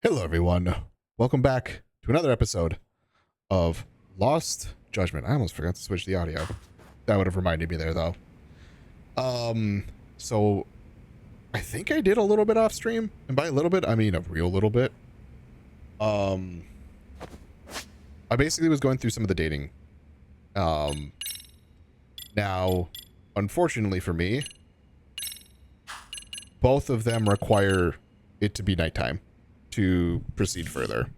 Hello, everyone. Welcome back to another episode of Lost Judgment. I almost forgot to switch the audio. That would have reminded me there, though. So I think I did a little bit off stream, and by a little bit, I mean a real little bit. I basically was going through some of the dating. Now, unfortunately for me, both of them require it to be nighttime to proceed further.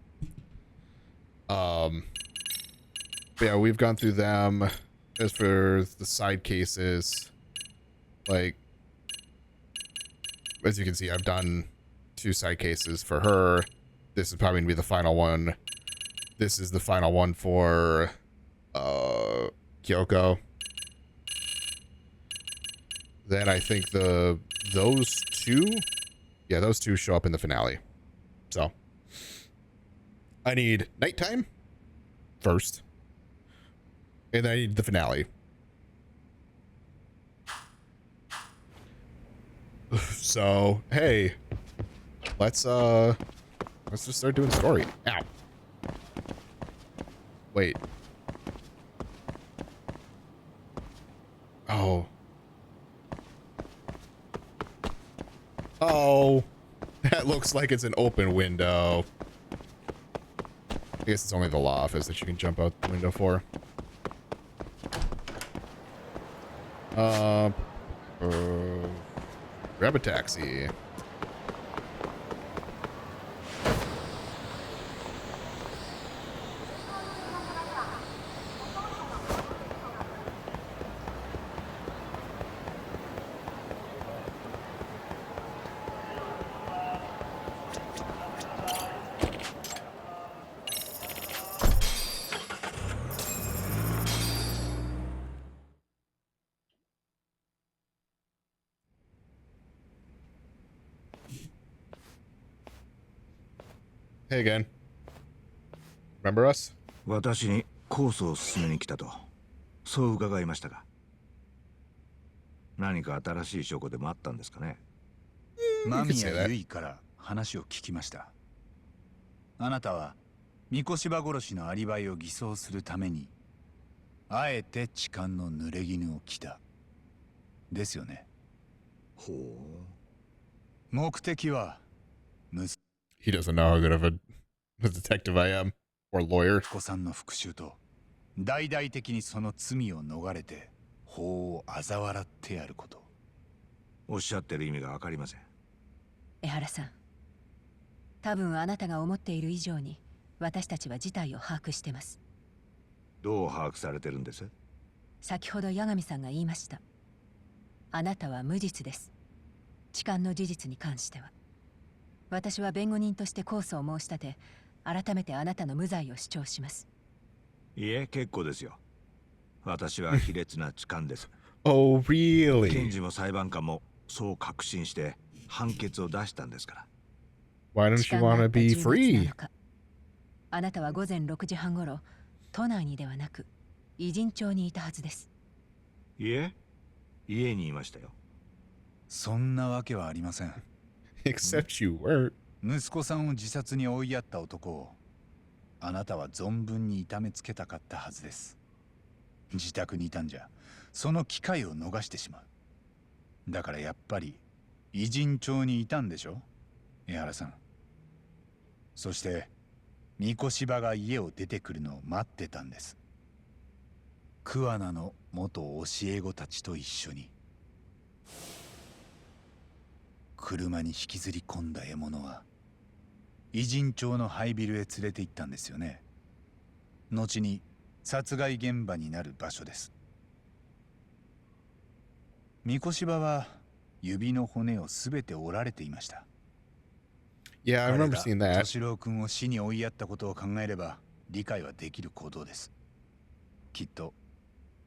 But yeah, we've gone through them. As for the side cases, like, as you can see, I've done 2 side cases for her. This is probably gonna be the final one. This is the final one for Kyoko. Then I think those two show up in the finale. So I need nighttime first, and then I need the finale. So hey, let's just start doing story. Ow. Wait. Oh, that looks like it's an open window. I guess it's only the law office that you can jump out the window for. Grab a taxi. Hey again. Remember us? 私にコースを進めに来たと、そう伺いましたが、何か新しい証拠でもあったんですかね。間宮由衣から話を聞きました。あなたは三越場殺しのアリバイを偽装するためにあえて痴漢の濡れ衣を着たですよね。ほう。目的は He doesn't know how good of a detective I am or lawyer. 息子さんの復讐と大々的にその罪を逃れて法を嘲笑ってやること。おっしゃってる意味がわかりません。江原さん、多分あなたが思っている以上に私たちは事態を把握してます。どう把握されてるんです？先ほど八神さんが言いました。あなたは無実です。痴漢の事実に関しては。私は弁護人として控訴を申し立て、改めてあなたの無罪を主張します。いえ、結構ですよ。私は卑劣な痴漢です。Oh, really? 検事も裁判官もそう確信して判決を出したんですから。Why don't you want to be free? あなたは午前6時半ごろ、都内にではなく、偉人町にいたはずです。いえ、家にいましたよ。そんなわけはありません。Except you weren't. 息子さんを自殺に追いやった男をあなたは存分に痛めつけたかったはずです。自宅にいたんじゃその機会を逃してしまう。だからやっぱり偉人町にいたんでしょ、江原さん。そして三越場が家を出てくるのを待ってたんです。桑名の元教え子たちと一緒に。車に引きずり込んだ獲物は偉人町の廃ビルへ連れて行ったんですよね。後に殺害現場になる場所です。三越場は指の骨をすべて折られていました。Yeah, I remember seeing that. 敏郎君を死に追いやったことを考えれば理解はできる行動です。きっと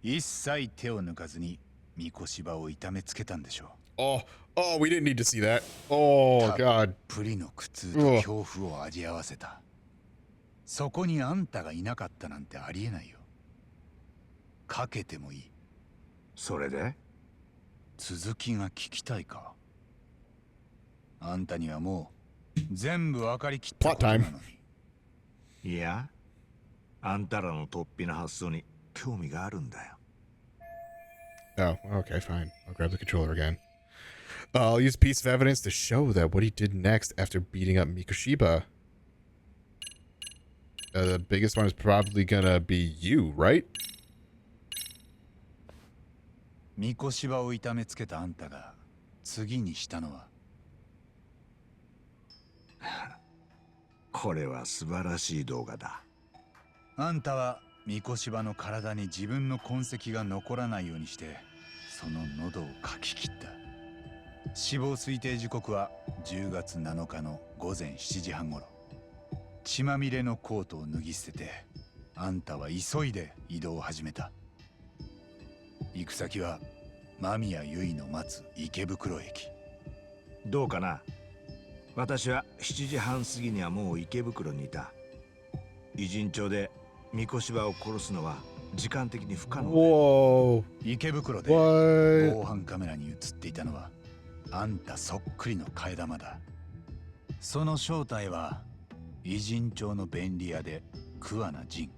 一切手を抜かずに三越場を痛めつけたんでしょう。Oh, we didn't need to see that. Oh, God. プリの苦痛と恐怖を味合わせた。そこにあんたがいなかったなんてありえないよ。かけてもいい。それで？続きが聞きたいか。あんたにはも全部分かりきったこ Plot とな time. のに。いや、あんたらの突飛な発想に興味があるんだよ。Oh, okay, fine. I'll grab the controller again. I'll use a piece of evidence to show that what he did next after beating up Mikoshiba. The biggest one is probably gonna be you, right? 三越芝を痛めつけたあんたが次にしたのは。これは素晴らしい動画だ。あんたは三越芝の体に自分の痕跡が残らないようにしてその喉をかき切った。死亡推定時刻は10月7日の午前7時半頃。血まみれのコートを脱ぎ捨ててあんたは急いで移動を始めた。行く先は間宮由衣の待つ池袋駅。どうかな。私は7時半過ぎにはもう池袋にいた。偉人町で三越芝を殺すのは時間的に不可能で。Whoa. 池袋で What? 防犯カメラに映っていたのはあんたそっくりの替え玉だ。その正体は偉人町の便利屋で桑名仁。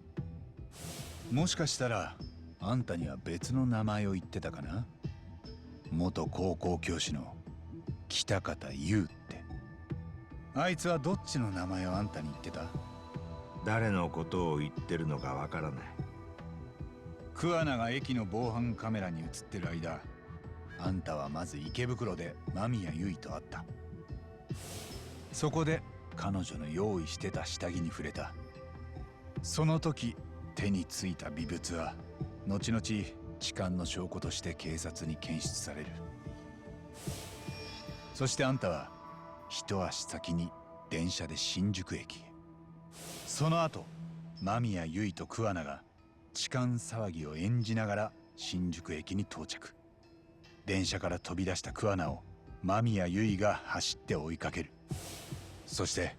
もしかしたらあんたには別の名前を言ってたかな。元高校教師の北方優って。あいつはどっちの名前をあんたに言ってた？誰のことを言ってるのかわからない。桑名が駅の防犯カメラに映ってる間、あんたはまず池袋で間宮由衣と会った。そこで彼女の用意してた下着に触れた。その時手についた微物は後々痴漢の証拠として警察に検出される。そしてあんたは一足先に電車で新宿駅へ。その後間宮由衣と桑名が痴漢騒ぎを演じながら新宿駅に到着。電車から飛び出した桑名を間宮由衣が走って追いかける。そして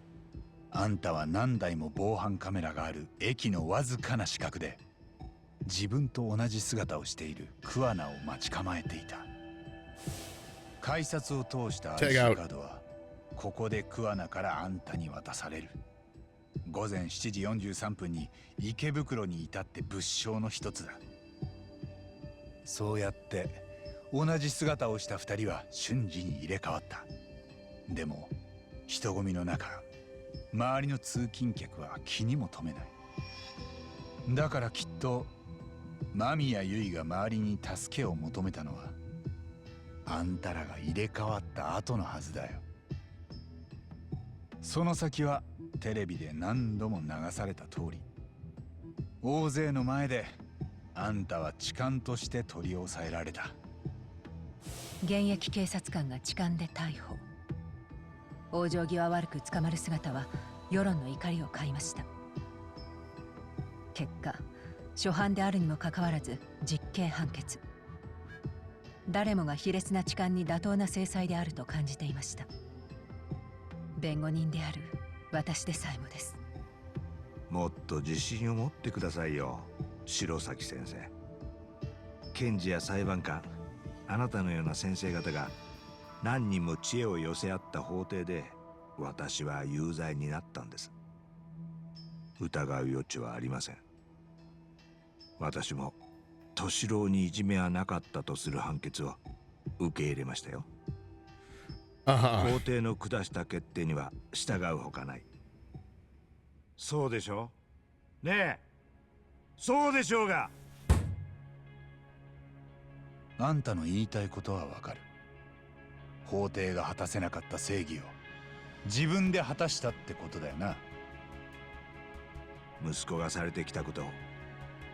あんたは何台も防犯カメラがある駅のわずかな死角で自分と同じ姿をしている桑名を待ち構えていた。改札を通した IC カードはここで桑名からあんたに渡される。午前7時43分に池袋に至って物証の一つだ。そうやって同じ姿をした二人は瞬時に入れ替わった。でも人混みの中周りの通勤客は気にも留めない。だからきっと間宮由衣が周りに助けを求めたのはあんたらが入れ替わった後のはずだよ。その先はテレビで何度も流された通り、大勢の前であんたは痴漢として取り押さえられた。現役警察官が痴漢で逮捕。往生際悪く捕まる姿は世論の怒りを買いました。結果初犯であるにもかかわらず実刑判決。誰もが卑劣な痴漢に妥当な制裁であると感じていました。弁護人である私でさえもです。もっと自信を持ってくださいよ、白崎先生。検事や裁判官、あなたのような先生方が何人も知恵を寄せ合った法廷で私は有罪になったんです。疑う余地はありません。私も敏郎にいじめはなかったとする判決を受け入れましたよ。法廷の下した決定には従うほかない。そうでしょねえ、そうでしょうが。あんたの言いたいことはわかる。法廷が果たせなかった正義を自分で果たしたってことだよな。息子がされてきたことを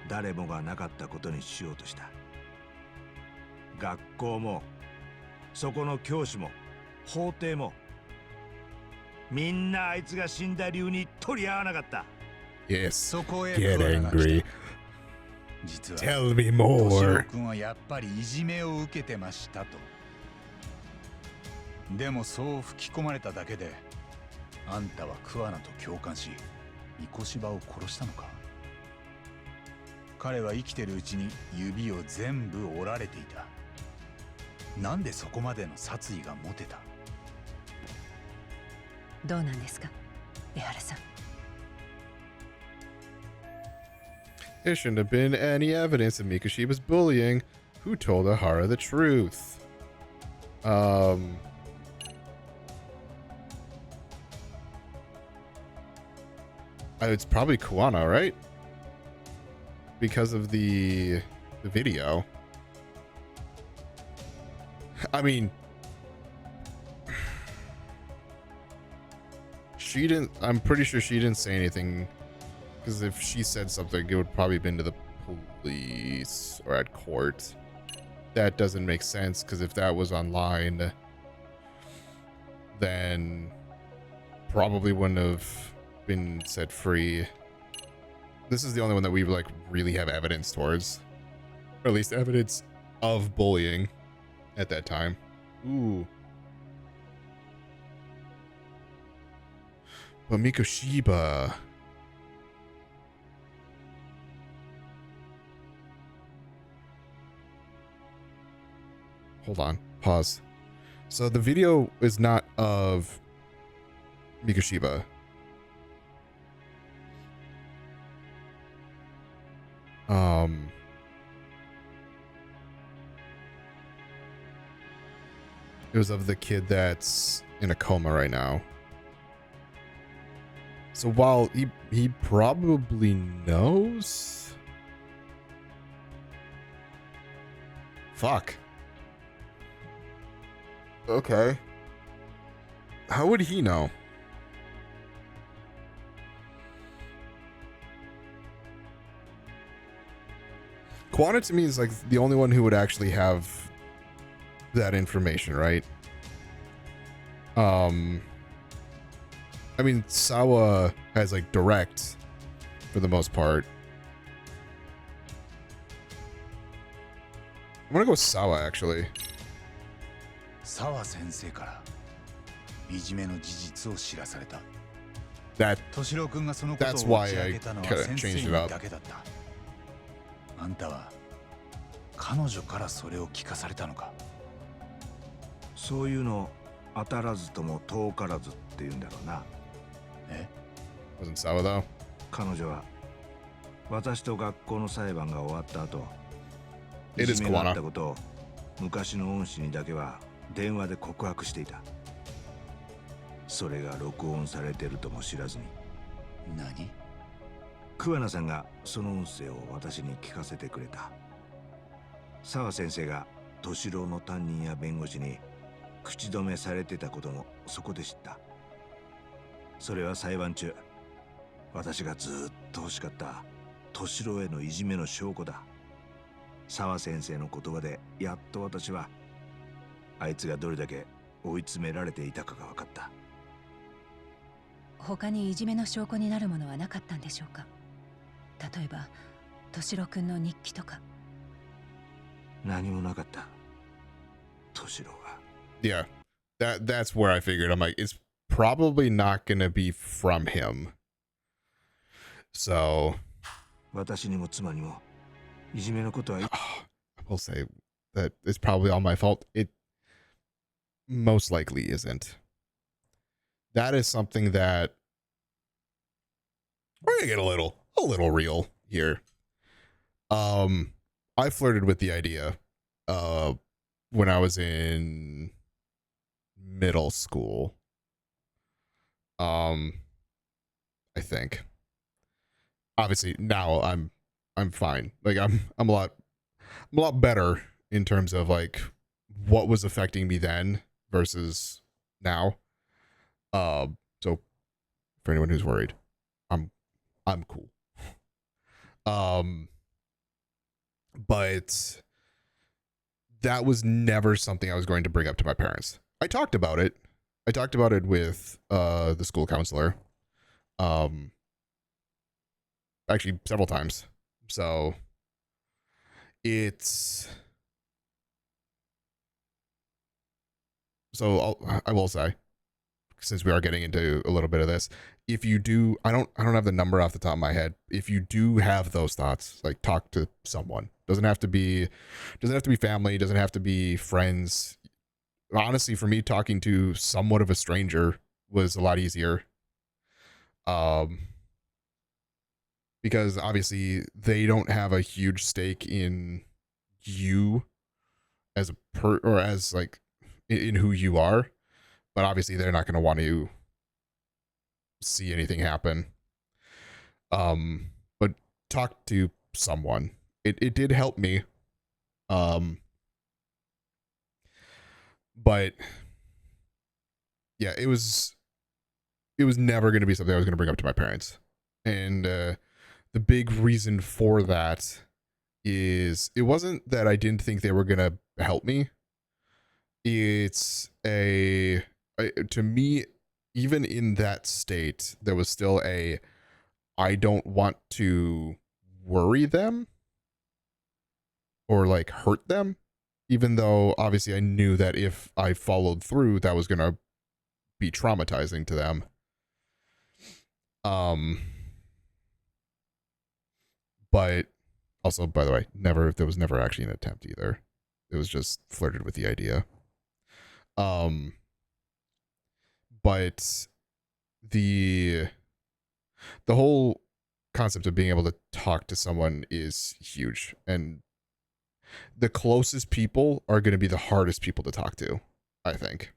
誰もがなかったことにしようとした。学校もそこの教師も法廷もみんなあいつが死んだ理由に取り合わなかった。 Yes. そこへ Get 桑名が来 angry. た。実は Tell me 敏 more. 郎君はやっぱりいじめを受けてましたと。でもそう吹き込まれただけであんたは桑名と共感し三越芝を殺したのか。彼は生きてるうちに指を全部折られていた。なんでそこまでの殺意が持てた？どうなんですか、江原さん。 There shouldn't have been any evidence of Mikoshiba's bullying. Who told Ehara the truth? It's probably Kuwana, right? Because of the video. I mean, she didn't. I'm pretty sure she didn't say anything. Because if she said something, it would probably have been to the police or at court. That doesn't make sense, because if that was online, then probably wouldn't have been set free. This is the only one that we like really have evidence towards. Or at least evidence of bullying at that time. Ooh. But Mikoshiba... Hold on. Pause. So the video is not of Mikoshiba. It was of the kid that's in a coma right now. So while he probably knows... Fuck. Okay. How would he know? Quanta to me is like the only one who would actually have that information, right? I mean, Sawa has like direct for the most part. I'm gonna go with Sawa actually. 沢先生からいじめの事実を知らされた。 That 敏郎君がそのことを that's 打 why ち明 I けたのは kinda 先生 changed に it up. だけだった。あんたは彼女からそれを聞かされたのか。そういうの当たらずとも遠からずって言うんだろうな。え？ Wasn't Sawa though. 彼女は私と学校の裁判が終わった後、 It い is じめがあった Kuwana. ことを昔の恩師にだけは電話で告白していた。それが録音されてるとも知らずに。何？桑名さんがその音声を私に聞かせてくれた。沢先生が敏郎の担任や弁護士に口止めされてたこともそこで知った。それは裁判中、私がずっと欲しかった敏郎へのいじめの証拠だ。沢先生の言葉でやっと私はあいつがどれだけ追い詰められていたかが分かった。他にいじめの証拠になるものはなかったんでしょうか。例えば敏郎くんの日記とか。何もなかった。敏郎は。Yeah, that's where I figured. I'm like, it's probably not gonna be from him. So 私にも妻にもいじめのことは I will say that it's probably all my fault. It most likely isn't. That is something that we're gonna get a little real here. I flirted with the idea when I was in middle school. I think. Obviously now I'm fine. Like I'm a lot better in terms of like what was affecting me then versus now. So for anyone who's worried, I'm cool. But that was never something I was going to bring up to my parents. I talked about it. I talked about it with the school counselor. Actually several times. So I will say, since we are getting into a little bit of this, if you do, I don't have the number off the top of my head. If you do have those thoughts, like talk to someone. Doesn't have to be family, doesn't have to be friends. Honestly, for me, talking to somewhat of a stranger was a lot easier. Because obviously they don't have a huge stake in you as a or as like in who you are, but obviously they're not going to want to see anything happen. But talk to someone. It did help me. But yeah, it was never going to be something I was going to bring up to my parents. And the big reason for that is it wasn't that I didn't think they were going to help me. It's to me, even in that state, there was still I don't want to worry them or like hurt them, even though obviously I knew that if I followed through, that was going to be traumatizing to them. But also, by the way, there was never actually an attempt either. It was just flirted with the idea. But the whole concept of being able to talk to someone is huge, and the closest people are going to be the hardest people to talk to, I think.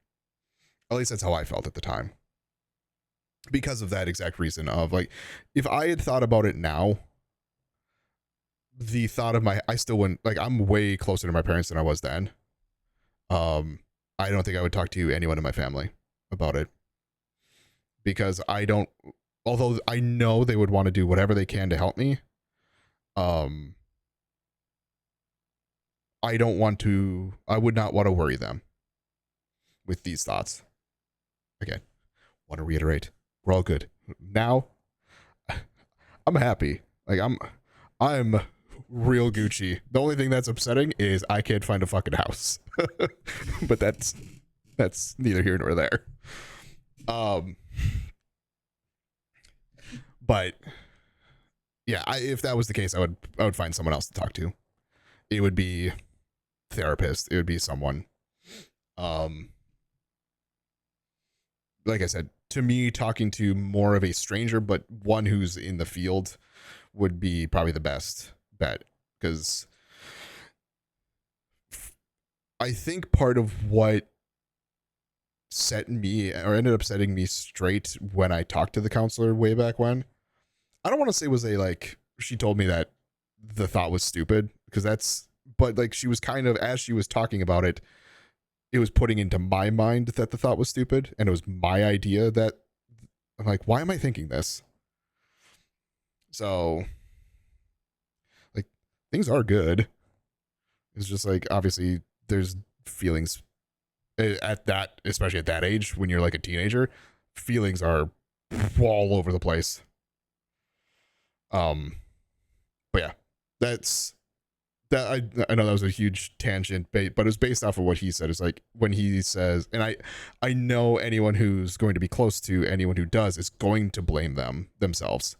At least that's how I felt at the time. Because of that exact reason of like, if I had thought about it now, the thought of I still wouldn't, like, I'm way closer to my parents than I was then. I don't think I would talk to anyone in my family about it. Because although I know they would want to do whatever they can to help me, I would not want to worry them with these thoughts. Again, want to reiterate, we're all good. Now, I'm happy. Like, I'm real Gucci. The only thing that's upsetting is I can't find a fucking house. But that's neither here nor there. But yeah, if that was the case, I would find someone else to talk to. It would be therapist. It would be someone. Like I said, to me, talking to more of a stranger, but one who's in the field, would be probably the best bet. Because I think part of what set me or ended up setting me straight when I talked to the counselor way back when, I don't want to say was she told me that the thought was stupid, because but like she was kind of, as she was talking about it, it was putting into my mind that the thought was stupid, and it was my idea that I'm like, why am I thinking this? So like, things are good. It's just like, obviously there's feelings especially at that age, when you're like a teenager, feelings are all over the place. But yeah, I know that was a huge tangent, but it was based off of what he said. It's like when he says, and I know anyone who's going to be close to anyone who does is going to blame themselves.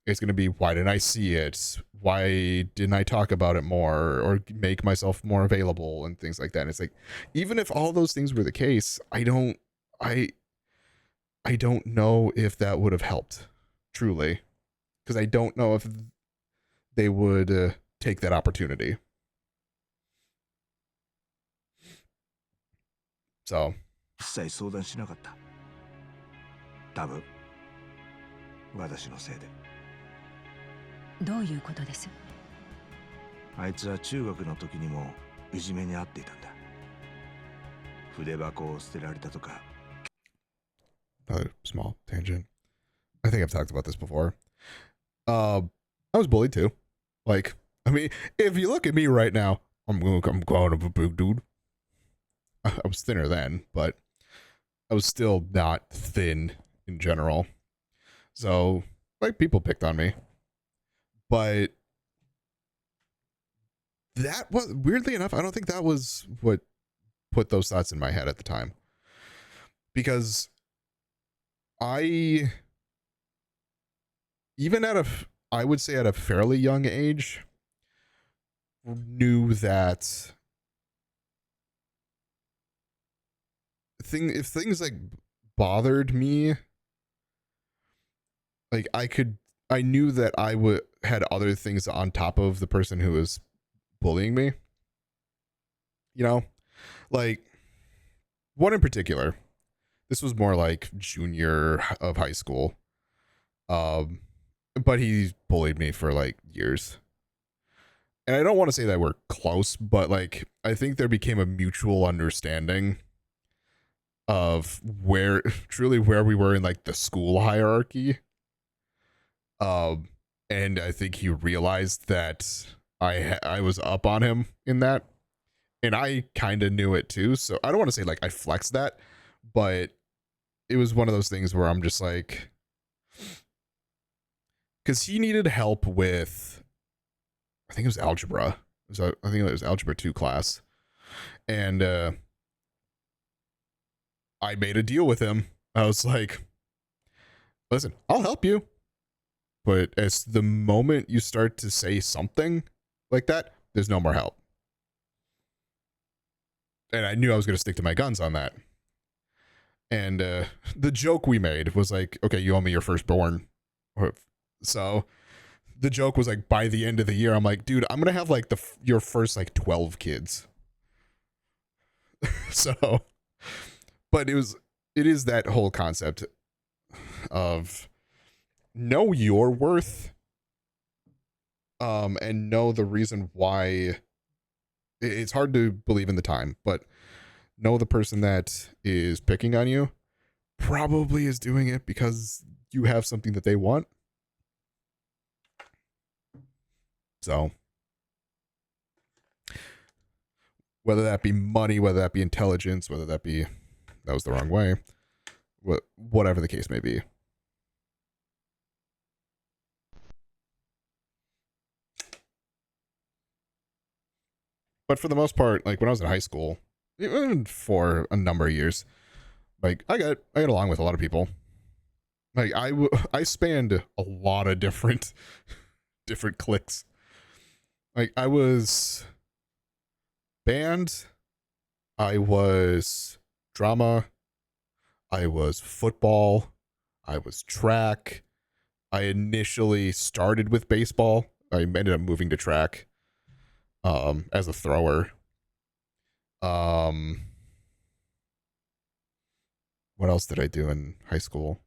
It's going to be, why didn't I see it? Why didn't I talk about it more or make myself more available and things like that? And it's like, even if all those things were the case, I don't know if that would have helped, truly, because I don't know if they would take that opportunity. So 一切相談しなかった。多分私のせいで。どういうことです？あいつは中学の時にもいじめに遭っていたんだ。筆箱を捨てられたとか。Another small tangent. I think I've talked about this before. I was bullied too. Like, I mean, if you look at me right now, I'm kind of a big dude. I was thinner then, but I was still not thin in general. So, like, people picked on me. But that was, weirdly enough, I don't think that was what put those thoughts in my head at the time. Because I would say at a fairly young age, knew that if things like bothered me. Like I knew that I had other things on top of the person who was bullying me. You know, like one in particular. This was more like junior of high school. But he bullied me for like years. And I don't want to say that we're close, but like I think there became a mutual understanding of where we were in like the school hierarchy. And I think he realized that I was up on him in that, and I kind of knew it too. So I don't want to say like I flexed that, but it was one of those things where I'm just like, because he needed help with, I think it was algebra. I think it was algebra 2 class, and I made a deal with him. I was like, listen, I'll help you. But as the moment you start to say something like that, there's no more help. And I knew I was going to stick to my guns on that. And the joke we made was like, okay, you owe me your firstborn. So the joke was like, by the end of the year, I'm like, dude, I'm going to have like your first like 12 kids. So, but it is that whole concept of know your worth, and know the reason why. It's hard to believe in the time, but know the person that is picking on you probably is doing it because you have something that they want. So whether that be money, whether that be intelligence, whether that be, that was the wrong way, whatever the case may be. But for the most part, like when I was in high school, even for a number of years, like I got along with a lot of people. Like I spanned a lot of different cliques. Like I was band, I was drama, I was football, I was track. I initially started with baseball. I ended up moving to track as a thrower. What else did I do in high school?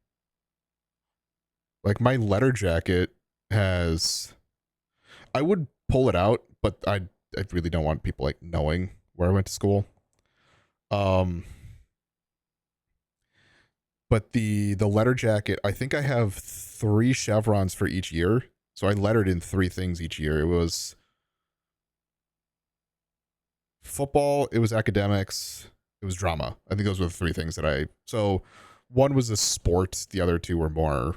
Like my letter jacket has, I would pull it out, but I really don't want people like knowing where I went to school. But the letter jacket, I think I have 3 chevrons for each year. So I lettered in 3 things each year. It was football, it was academics, it was drama. I think those were the 3 things that so one was a sport, the other 2 were more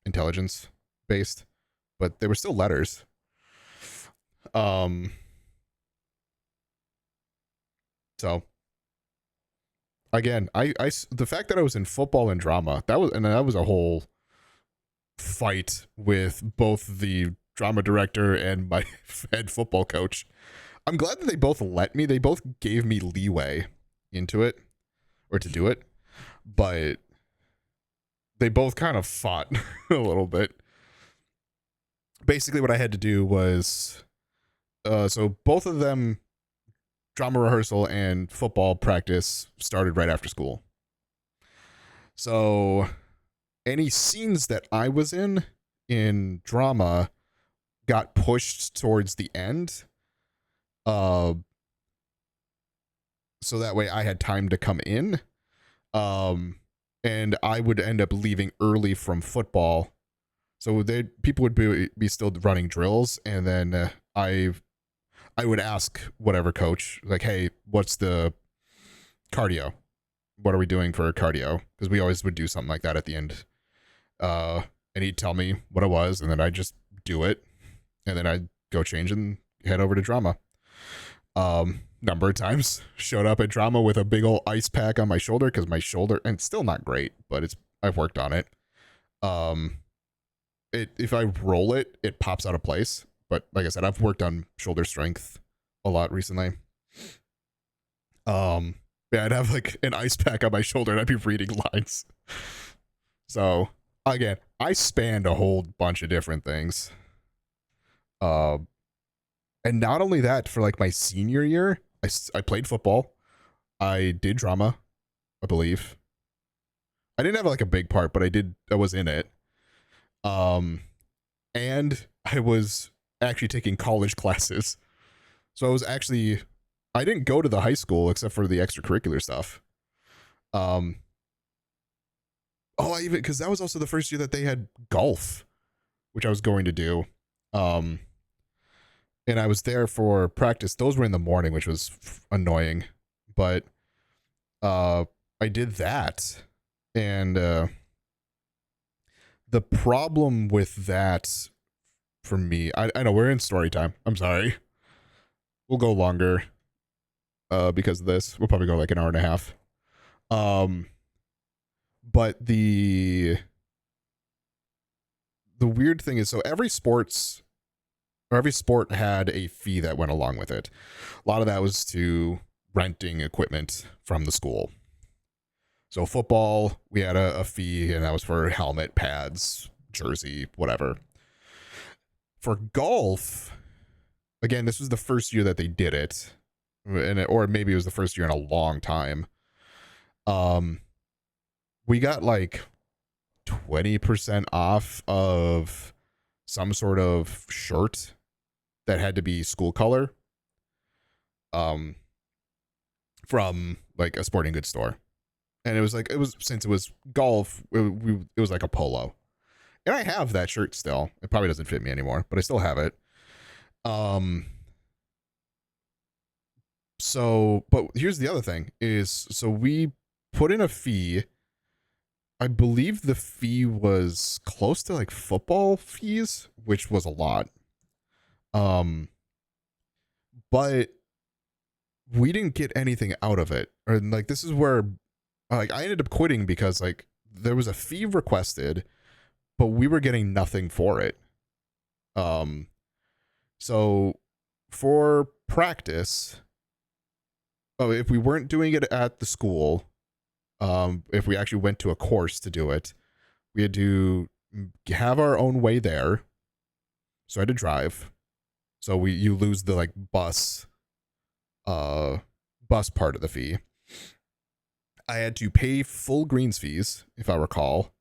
intelligence based, but they were still letters. So again, I the fact that I was in football and drama, that was a whole fight with both the drama director and my head football coach. I'm glad that they both let me. They both gave me leeway into it, or to do it, but they both kind of fought a little bit. Basically, what I had to do was, so both of them, drama rehearsal and football practice, started right after school. So any scenes that I was in drama got pushed towards the end. So that way I had time to come in. And I would end up leaving early from football. So people would be still running drills, and then I would ask whatever coach, like, hey, what's the cardio? What are we doing for cardio? Because we always would do something like that at the end. And he'd tell me what it was, and then I'd just do it. And then I'd go change and head over to drama. Number of times showed up at drama with a big old ice pack on my shoulder, because my shoulder, and it's still not great, but I've worked on it. If I roll it, it pops out of place. But like I said, I've worked on shoulder strength a lot recently. Yeah, I'd have like an ice pack on my shoulder and I'd be reading lines. So again, I spanned a whole bunch of different things. And not only that, for like my senior year, I played football. I did drama, I believe. I didn't have like a big part, but I was in it. And I was actually taking college classes. So I didn't go to the high school except for the extracurricular stuff. Because that was also the first year that they had golf, which I was going to do. And I was there for practice. Those were in the morning, which was annoying, but I did that. And the problem with that for me, I know we're in story time. I'm sorry. We'll go longer because of this. We'll probably go like an hour and a half. But the weird thing is, so every sport had a fee that went along with it. A lot of that was to renting equipment from the school. So football, we had a fee, and that was for helmet, pads, jersey, whatever. For golf, again, this was the first year that they did it, or maybe it was the first year in a long time. We got like 20% off of some sort of shirt that had to be school color from like a sporting goods store. And since it was golf, it was like a polo. And I have that shirt still. It probably doesn't fit me anymore, but I still have it. But here's the other thing is, so we put in a fee. I believe the fee was close to like football fees, which was a lot. But we didn't get anything out of it. Or like, this is where like I ended up quitting because like there was a fee requested, but we were getting nothing for it. So for practice, if we weren't doing it at the school, if we actually went to a course to do it, we had to have our own way there. So I had to drive. So you lose the like bus part of the fee. I had to pay full greens fees, if I recall.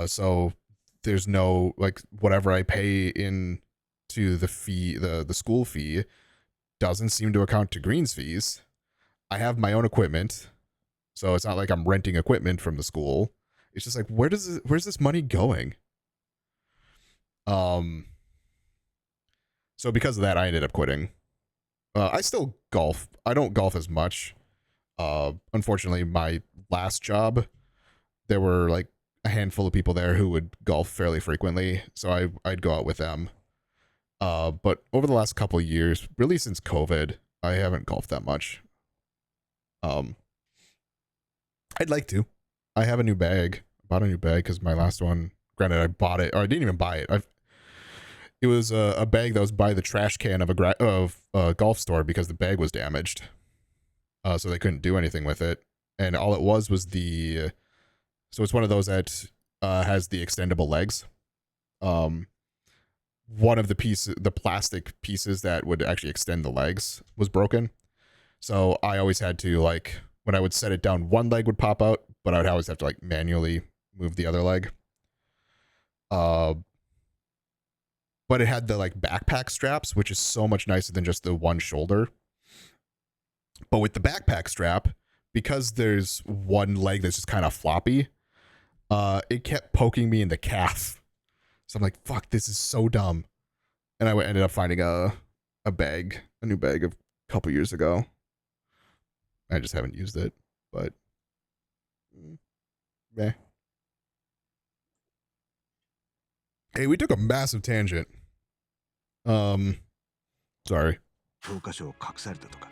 So there's no like whatever I pay in to the fee, the school fee doesn't seem to account to greens fees. I have my own equipment. So it's not like I'm renting equipment from the school. It's just like, where's this money going? So because of that, I ended up quitting. I still golf. I don't golf as much. Unfortunately, my last job, there were like a handful of people there who would golf fairly frequently. So I'd go out with them. But over the last couple of years, really since COVID, I haven't golfed that much. I'd like to. I have a new bag. I bought a new bag because my last one, granted, I bought it, or I didn't even buy it. It was a bag that was by the trash can of a golf store because the bag was damaged. So they couldn't do anything with it. And all it was so it's one of those that has the extendable legs. One of the plastic pieces that would actually extend the legs was broken. So I always had to, like, when I would set it down, one leg would pop out, but I would always have to like manually move the other leg. But it had the like backpack straps, which is so much nicer than just the one shoulder. But with the backpack strap, because there's one leg that's just kind of floppy, it kept poking me in the calf. So I'm like, fuck, this is so dumb. And I ended up finding a new bag a couple years ago. I just haven't used it, but meh. Hey, we took a massive tangent. Sorry. 教科書を隠されたとか。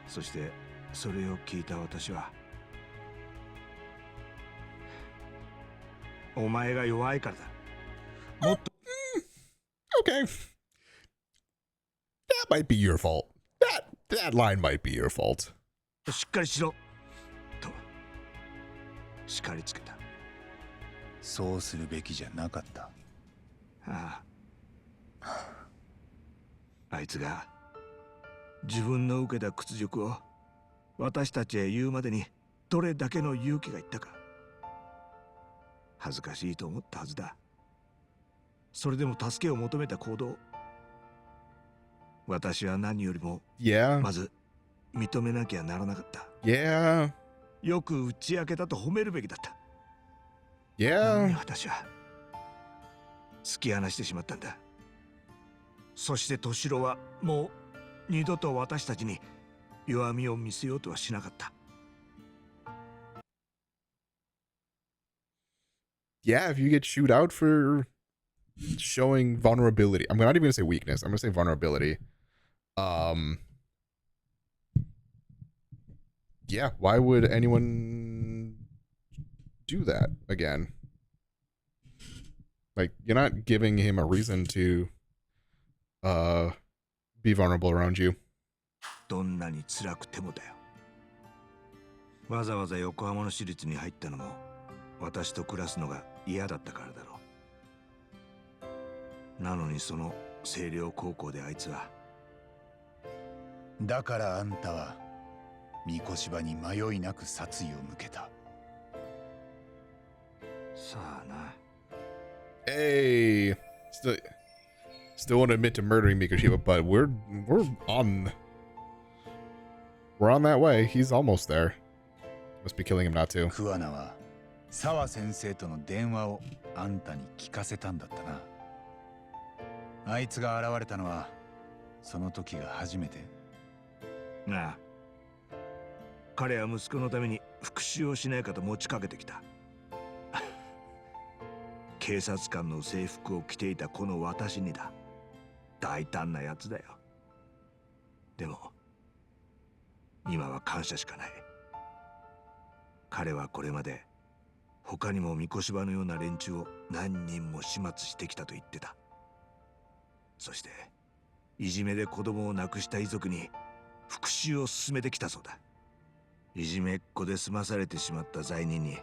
そしてそれを聞いた私は、お前が弱いからだ。もっと。Okay. That might be your fault. That line might be your fault. しっかりしろと叱りつけた。そうするべきじゃなかった。ああ、あいつが自分の受けた屈辱を私たちへ言うまでにどれだけの勇気がいったか。恥ずかしいと思ったはずだ。それでも助けを求めた行動、私は何よりも Yeah. まず認めなきゃならなかった。 Yeah. よく打ち明けたと褒めるべきだった。 Yeah. 私は突き放してしまったんだ。そして敏郎はもう二度と私たちに弱みを見せようとはしなかった。 Yeah, if you get chewed out for showing vulnerability, I'm not even gonna say weakness. I'm gonna say vulnerability. Yeah, why would anyone do that again? Like, you're not giving him a reason to be vulnerable around you. どんなに辛くてもだよ。わざわざ横浜の私立に入ったのも私と暮らすのが嫌だったからだろう。なのにその星稜高校であいつは。だからあんたは三越場に迷いなく殺意を向けた。さあな。 Hey, still won't admit to murdering Mikoshiba, but we're on that way. He's almost there. Must be killing him not to. 桑名は沢先生との電話をあんたに聞かせたんだったな。あいつが現れたのはその時が初めて。なあ、彼は息子のために復讐をしないかと持ちかけてきた。警察官の制服を着ていたこの私にだ。大胆なやつだよ。でも今は感謝しかない。彼はこれまで他にも三越場のような連中を何人も始末してきたと言ってた。そしていじめで子供を亡くした遺族に復讐を進めてきたそうだ。いじめっ子で済まされてしまった罪人に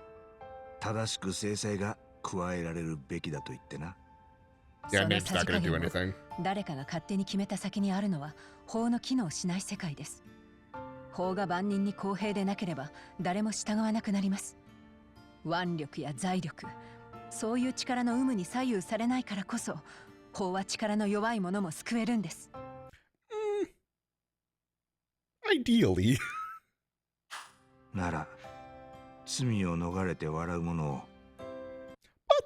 正しく制裁が加えられるべきだと言ってな。Yeah, Nate's not gonna do anything. 誰かが勝手に決めた先にあるのは法の機能しない世界です。法が万人に公平でなければ誰も従わなくなります。腕力や財力、そういう力の有無に左右されないからこそ法は力の弱い者も救えるんです。Ideally. なら罪を逃れて笑う者を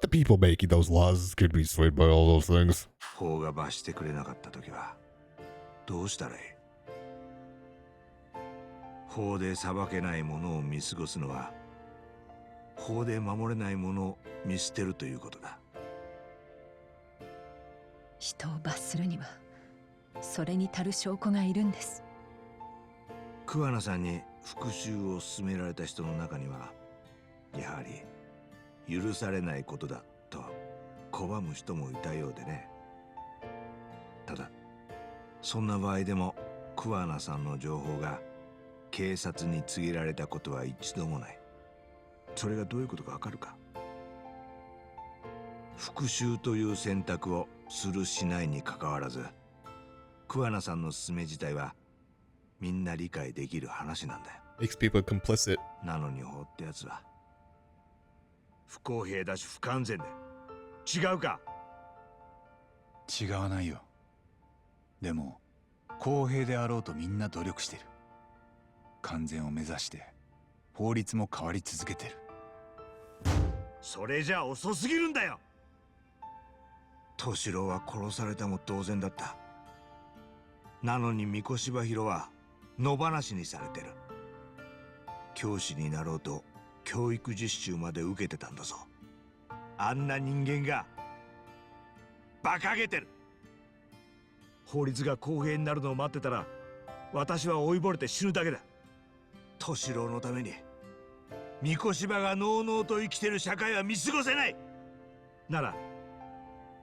But the people making those laws could be swayed by all those things. 法が罰してくれなかった時はどうしたらいい。法で裁けない者を見過ごすのは法で守れない者を見捨てるということだ。人を罰するにはそれに足る証拠がいるんです。桑名さんに復讐を勧められた人の中にはやはり許されないことだと拒む人もいたようでね。ただそんな場合でも桑名さんの情報が警察に告げられたことは一度もない。それがどういうことかわかるか。復讐という選択をするしないにかかわらず桑名さんの勧め自体はみんな理解できる話なんだよ。 Makes people complicit. なのに法ってやつは不公平だし不完全だよ。違うか。違わないよ。でも公平であろうとみんな努力してる。完全を目指して法律も変わり続けてる。それじゃ遅すぎるんだよ。敏郎は殺されたも同然だった。なのに三越場広は野放しにされてる。教師になろうと教育実習まで受けてたんだぞ。あんな人間が馬鹿げてる。法律が公平になるのを待ってたら私は老いぼれて死ぬだけだ。敏郎のために三越場がのうのうと生きてる社会は見過ごせない。なら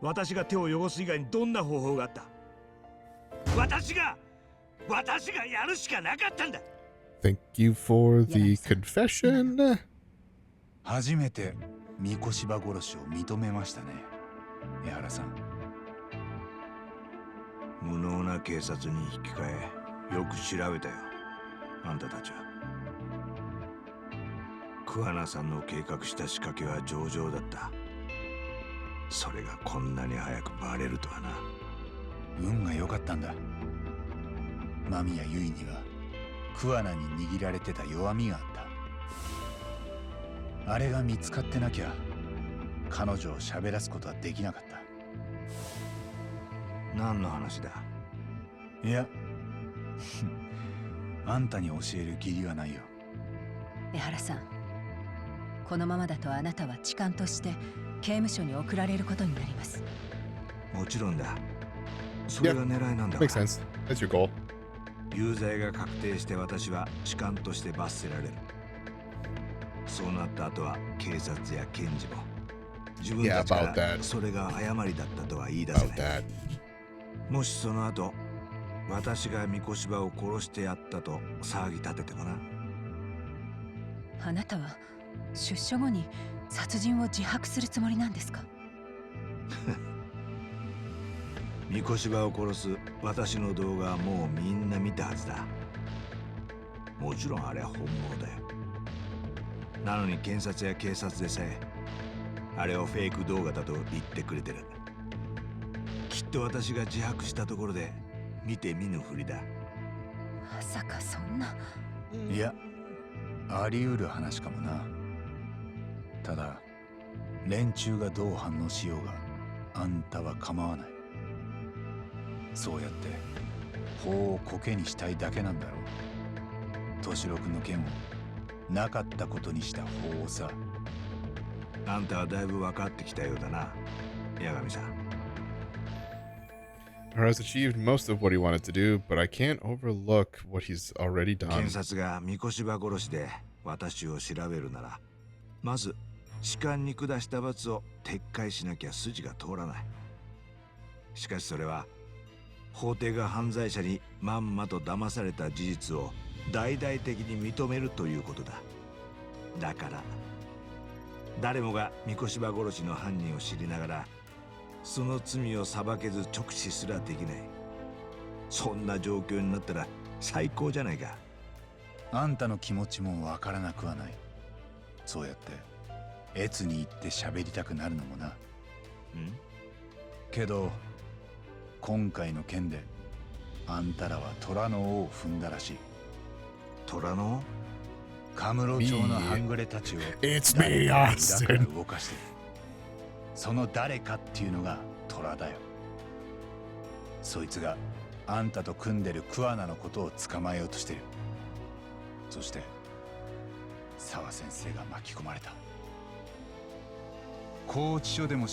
私が手を汚す以外にどんな方法があった。私が私がやるしかなかったんだ。 Thank you for the confession. 初めて三越柴殺しを認めましたね、江原さん。無能な警察に引き換えよく調べたよ、あんたたちは。桑名さんの計画した仕掛けは上々だった。それがこんなに早くバレるとはな。運が良かったんだ。間宮結衣には桑名に握られてた弱みがあった。あれが見つかってなきゃ彼女を喋らすことはできなかった。何の話だ？いやあんたに教える義理はないよ。江原さん、このままだとあなたは痴漢として刑務所に送られることになります。もちろんだ。それが狙いなんだか Makes ら。 sense. That's your goal. 有罪が確定して私は痴漢として罰せられる。そうなった後は警察や検事も自分たちか Yeah, about ら that. それが誤りだったとは言い出せ About ない。 that. もしその後私が三越柴を殺してやったと騒ぎ立ててもな。あなたは出所後に殺人を自白するつもりなんですか？三越柴を殺す私の動画はもうみんな見たはずだ。もちろんあれは本物だよ。なのに検察や警察でさえあれをフェイク動画だと言ってくれてる。きっと私が自白したところで見て見ぬふりだ。まさかそんな。いや、あり得る話かもな。ただ連中がどう反応しようがあんたは構わない。そうやって法をコケにしたいだけなんだろう。敏郎君の件をなかったことにした法をさ。あんたはだいぶ分かってきたようだな、八神さん。Ehara's achieved most of what he wanted to do, but I can't overlook what he's already 検 done. 察が三越柴殺しで私を調べるなら、まず痴漢に下した罰を撤回しなきゃ筋が通らない。しかしそれは法廷が犯罪者にまんまと騙された事実を大々的に認めるということだ。だから誰もが三越柴殺しの犯人を知りながらその罪を裁けず直視すらできない。そんな状況になったら最高じゃないか。あんたの気持ちもわからなくはない。そうやって越に行って喋りたくなるのもな。けど今回の件であんたらは虎の尾を踏んだらしい。虎のカムロ町の半グレたちを It's 誰 me, かが裏から Austin. 動かしてる。その誰かっていうのが虎だよ。そいつがあんたと組んでる桑名のことを捕まえようとしてる。そして沢先生が巻き込まれた。拘置所でも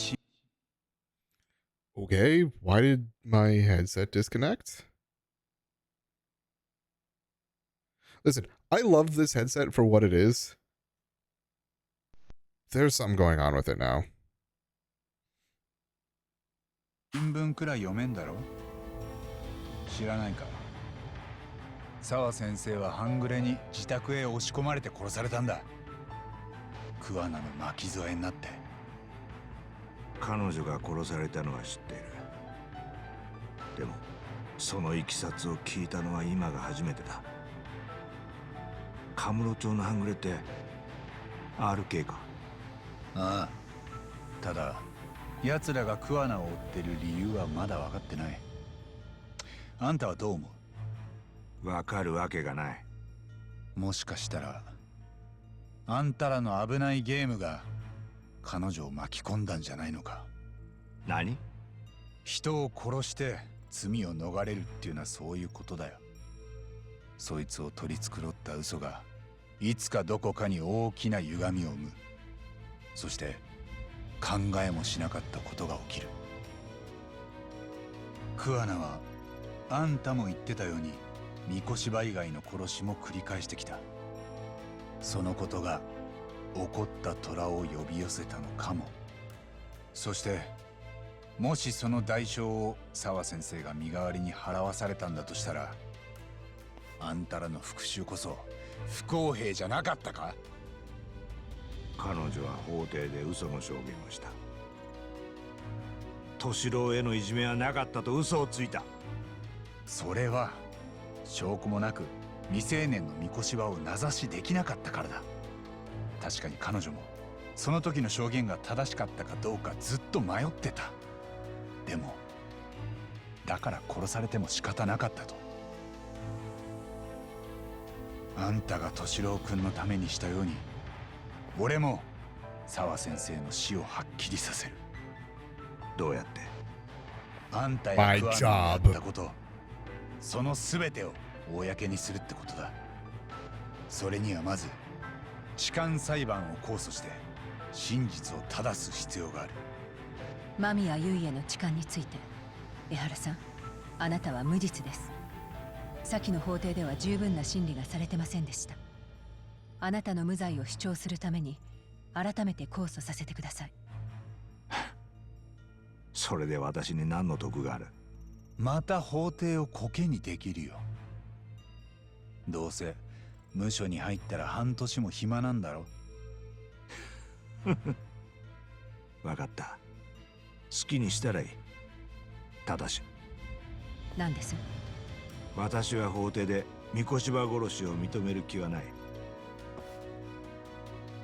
Okay, why did my headset disconnect? Listen, I love this headset for what it is. There's something going on with it now. 新聞くらい読めんだろ。知らないか。沢先生は半グレに自宅へ押し込まれて殺されたんだ。桑名の巻き添えになって。彼女が殺されたのは知っている。でもそのいきさつを聞いたのは今が初めてだ。カムロ町の半グレって RK か。ああ。ただ奴らが桑名を追ってる理由はまだ分かってない。あんたはどう思う？わかるわけがない。もしかしたらあんたらの危ないゲームが彼女を巻き込んだんじゃないのか。何？人を殺して罪を逃れるっていうのはそういうことだよ。そいつを取り繕った嘘がいつかどこかに大きな歪みを生む。そして考えもしなかったことが起きる。桑名はあんたも言ってたように三越柴以外の殺しも繰り返してきた。そのことが怒った虎を呼び寄せたのかも。そしてもしその代償を沢先生が身代わりに払わされたんだとしたらあんたらの復讐こそ不公平じゃなかったか？彼女は法廷で嘘の証言をした。敏郎へのいじめはなかったと嘘をついた。それは証拠もなく未成年の三越場を名指しできなかったからだ。確かに彼女もその時の証言が正しかったかどうかずっと迷ってた。でもだから殺されても仕方なかったと。あんたが敏郎君のためにしたように俺も沢先生の死をはっきりさせる。どうやって？あんたや My クアナ job がやったこと、その全てを公にするってことだ。それにはまず痴漢裁判を控訴して真実を正す必要がある。間宮優衣への痴漢について、江原さん、あなたは無実です。先の法廷では十分な審理がされてませんでした。あなたの無罪を主張するために改めて控訴させてください。それで私に何の得がある？また法廷をコケにできるよ。どうせ無所に入ったら半年も暇なんだろ。分かった。好きにしたらいい。ただし何です？私は法廷で三越場殺しを認める気はない。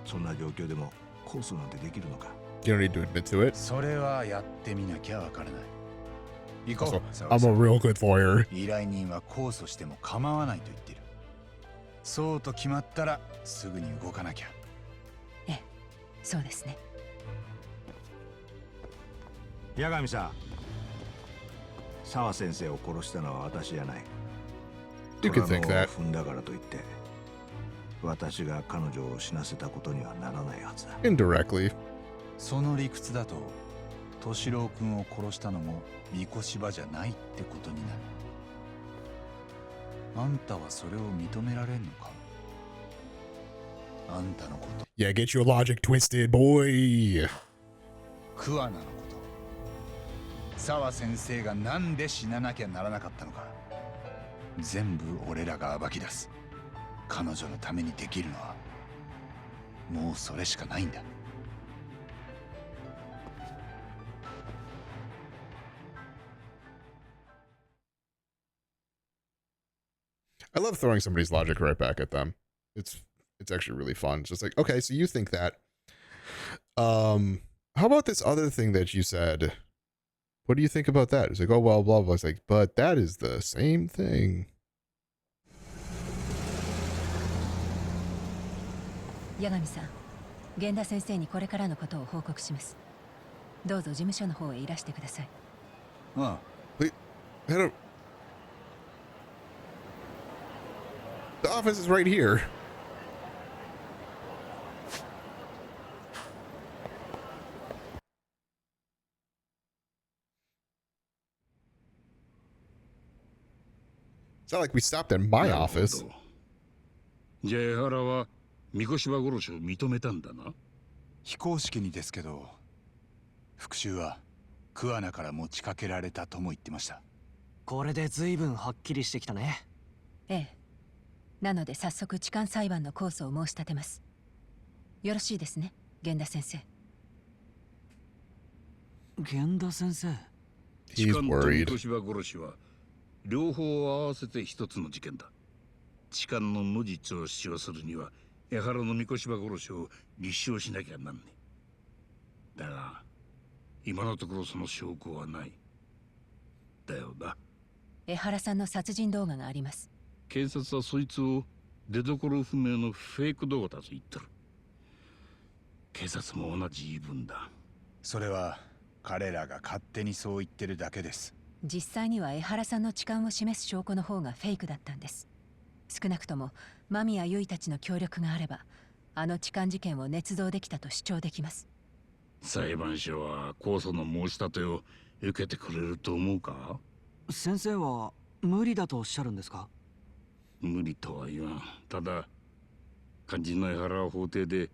そんな状況でも控訴なんてできるのか？ You don't need to admit to it. それはやってみなきゃわからない。行こ Also, う。沢 I'm さ a ん real good lawyer. 依頼人は控訴しても構わないと言ってる。そうと決まったらすぐに動かなきゃ。ええ、そうですね。八神さん、沢先生を殺したのは私じゃない。 You could 虎 think の尾を that. 踏んだからといって私が彼女を死なせたことにはならないはずだ。 Indirectly. その理屈だと敏郎君を殺したのも三越場じゃないってことになる。あんたはそれを認められんのか？あんたのこと、 Yeah, get your logic twisted, boy. クアナのこと、沢先生がなんで死ななきゃならなかったのか、全部俺らが暴き出す。彼女のためにできるのはもうそれしかないんだ。I love throwing somebody's logic right back at them. It's actually really fun. It's just like, okay, so you think that. How about this other thing that you said? What do you think about that? It's like, oh well, blah blah. It's like, but that is the same thing. 八神さん、源田先生にこれからのことを報告します。どうぞ事務所の方へいらしてください。ああ、 I don't. The office is right here. It's not like we stopped at my なるほど。 office. じゃあ江原は三越場殺しを認めたんだな。非公式にですけど復讐はクアナから持ちかけられたとも言ってました。これで随分はっきりしてきたね。ええ。なので早速痴漢裁判の控訴を申し立てます。よろしいですね、源田先生。源田先生。痴 He's 漢と三 worried. 越場殺しは両方合わせて一つの事件だ。痴漢の無実を主張するには江原の三越場殺しを立証しなきゃなんねえ。だが今のところその証拠はない。だよな。江原さんの殺人動画があります。警察はそいつを出所不明のフェイク動画だと言ってる。警察も同じ言い分だ。それは彼らが勝手にそう言ってるだけです。実際には江原さんの痴漢を示す証拠の方がフェイクだったんです。少なくとも間宮優衣たちの協力があればあの痴漢事件を捏造できたと主張できます。裁判所は控訴の申し立てを受けてくれると思うか？先生は無理だとおっしゃるんですか？無理とは言わん。ただ肝心の江原は法廷で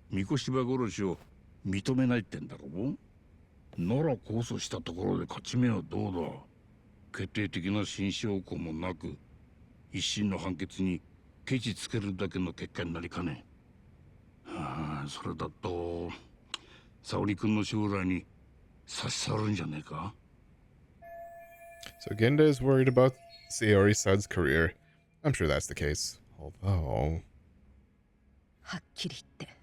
三越場殺しを認めないってんだろう。なら控訴したところで勝ち目はどうだ。決定的な新証拠もなく一審の判決にケチつけるだけの結果になりかねん。それだと沙織君の将来に差し障るんじゃねえか。 So Genda is worried about Sayori-san's career. I'm sure that's the case. Although... はっきり言って、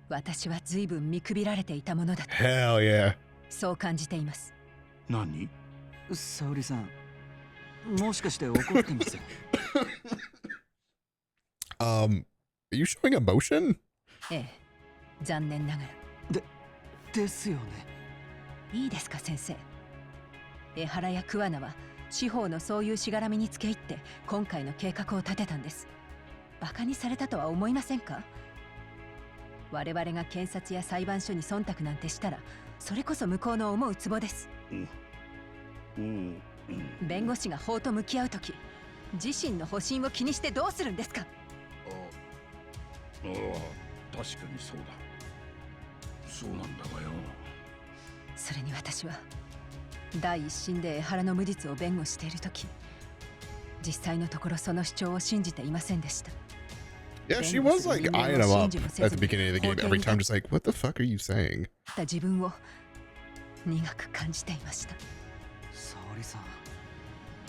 私は随分見くびられていたものだと Hell yeah. そう感じています。何？沙織さん、もしかして怒ってます？ Are you showing emotion? ええ、残念ながら。ですよね。いいですか先生。江原や桑名は司法のそういうしがらみにつけ入って今回の計画を立てたんです。バカにされたとは思いませんか？我々が検察や裁判所に忖度なんてしたら、それこそ向こうの思うツボです。弁護士が法と向き合うとき、自身の保身を気にしてどうするんですか？確かにそうだ。そうなんだがよ。それに私は第一審で江原の無実を弁護しているとき、実際のところその主張を信じていませんでした。Yeah, she was like eyeing him up at the beginning of the game every time, just like, what the fuck are you saying? 自分を苦く感じていました。沙織さん、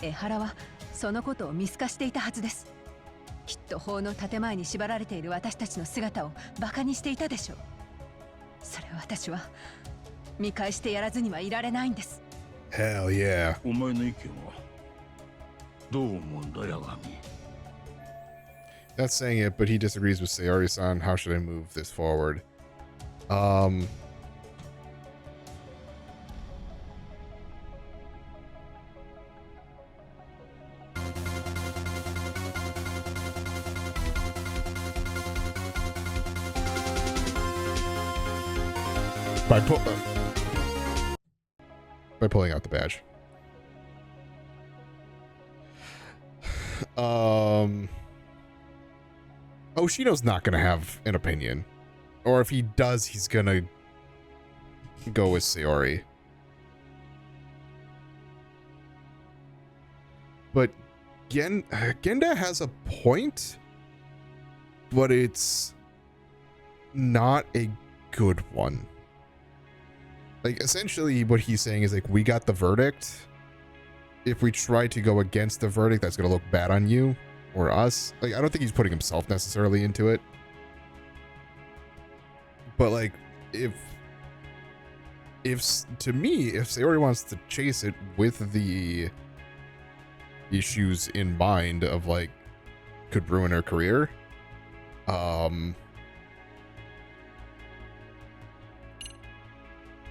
江原はそのことを見透かしていたはずです。きっと法の建前に縛られている私たちの姿をバカにしていたでしょう。それを私は見返してやらずにはいられないんです。Hell yeah. お前の意見はどう思うんだ、八神。That's saying it, but he disagrees with Sayori-san. How should I move this forward? By pulling out the badge. Oshino's not gonna have an opinion. Or if he does, he's gonna go with Sayori. But Genda has a point, but it's not a good one. Like, essentially what he's saying is, like, we got the verdict. If we try to go against the verdict, that's gonna look bad on you or us. Like, I don't think he's putting himself necessarily into it. But, like, if to me, if Sayori wants to chase it with the issues in mind of, like, could ruin her career,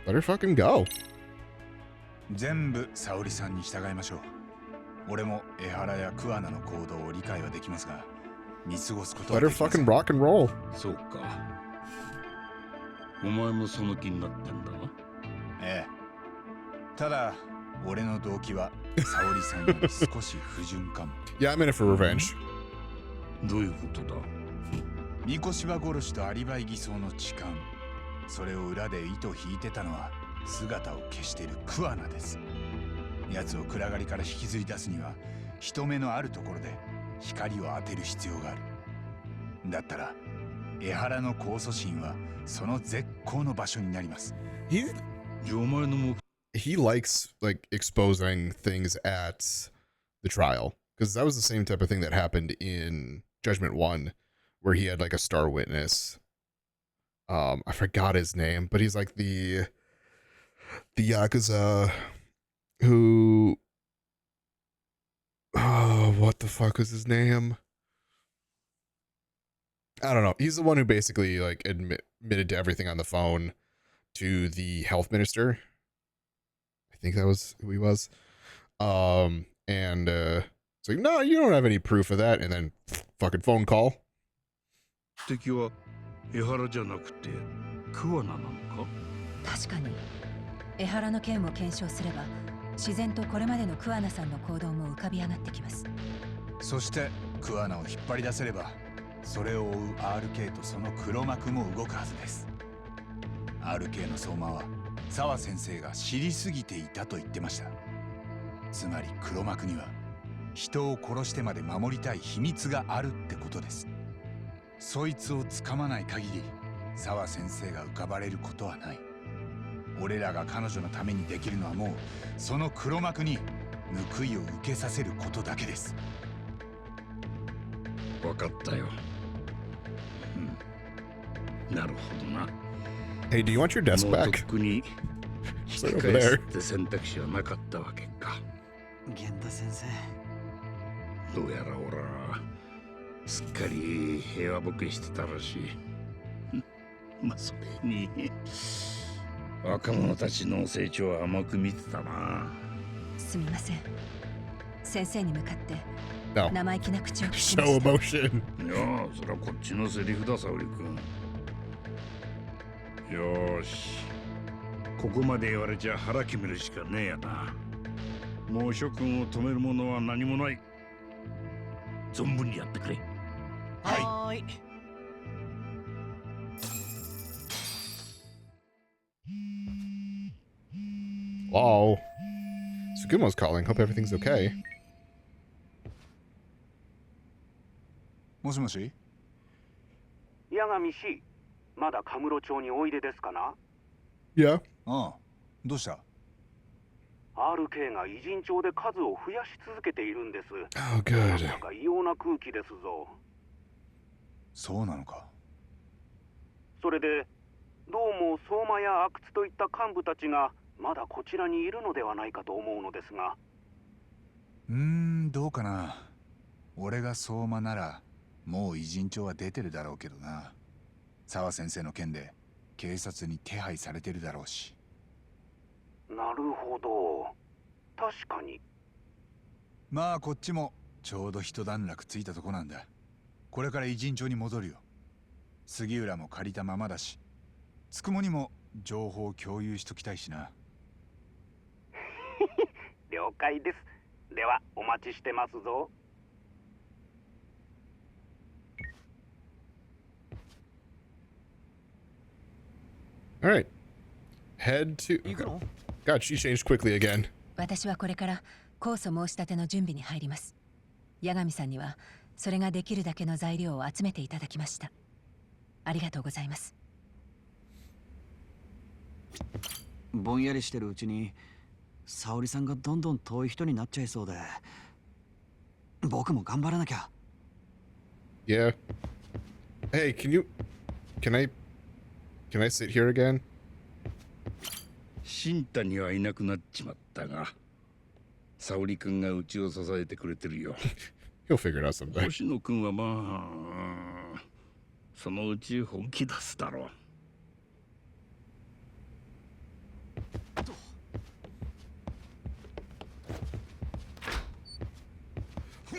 let her fucking go. 全部沙織さんに従いましょう。俺も江原や桑名の行動を理解はできますが、見過ごすことは Let her できません。 fucking rock and roll. そうか。お前もその気になってんだな。ええ。ただ、俺の動機は沙織さんより少し不純かも。Yeah, I'm in it for revenge. どういうことだ？三越場殺しとアリバイ偽装の痴漢。それを裏で糸引いてたのは姿を消している桑名です。奴を暗がりから引きずり出すには人目のあるところで光を当てる必要がある。だったら江原の控訴審はその絶好の場所になります。He じゃあお前の目 he likes like exposing things at the trial because that was the same type of thing that happened in Judgment 1 where he had like a star witness. I forgot his name, but he's like the Yakuza who what the fuck was his name? I don't know. He's the one who basically like admitted to everything on the phone to the health minister. I think that was who he was. And it's like, no, you don't have any proof of that. And then fucking phone call. 的は江原じゃなくて桑名なのか？確かに江原の件を検証すれば自然とこれまでの桑名さんの行動も浮かび上がってきます。そして桑名を引っ張り出せればそれを追う RK とその黒幕も動くはずです。 RK の相馬は澤先生が知りすぎていたと言ってました。つまり黒幕には人を殺してまで守りたい秘密があるってことです。そいつをつかまない限り沢先生が浮かばれることはない。俺らが彼女のためにできるのはもうその黒幕に報いを受けさせることだけです。分かったよ。なるほどな。Hey, do you want your desk もうとっ back? くに引き It's over 返す there. って選択肢はなかったわけか。源田先生、どうやら俺はすっかり平和ボケしてたらしい。まあそれに若者たちの成長は甘く見てたな。すみません。先生に向かって No. 生意気な口を聞きま Show した。 emotion. いやあ、それはこっちのセリフだ、沙織君。よーし、ここまで言われちゃ腹決めるしかねえやな。もう諸君を止めるものは何もない。存分にやってくれ。はーい。Wow. Sugumo's calling. Hope everything's okay. もしもし。八神氏、まだカムロ町においでですかな？ Yeah. ああ、どうした？ RK が偉人町で数を増やし続けているんです。 Oh, good. なんか異様な空気ですぞ。そうなのか。それで、どうも相馬や阿久津といった幹部たちがまだこちらにいるのではないかと思うのですが。どうかな。俺が相馬ならもう偉人帳は出てるだろうけどな。沢先生の件で警察に手配されてるだろうし。なるほど。確かに。まあこっちもちょうど一段落ついたとこなんだ。これから偉人帳に戻るよ。杉浦も借りたままだし、つくもにも情報を共有しときたいしな。了解です。ではお待ちしてますぞ。All right. Head to. 行くの？ God, she changed quickly again. 私はこれから控訴申し立ての準備に入ります。八神さんにはそれができるだけの材料を集めていただきました。ありがとうございます。ぼんやりしてるうちに沙織さんがどんどん遠い人になっちゃいそうで、僕も頑張らなきゃ。 Yeah. Hey, can I sit here again? 新谷はいなくなっちまったが、沙織君がうちを支えてくれてるよ。He'll figure it out someday. 星野君はまあ、そのうち本気出すだろう。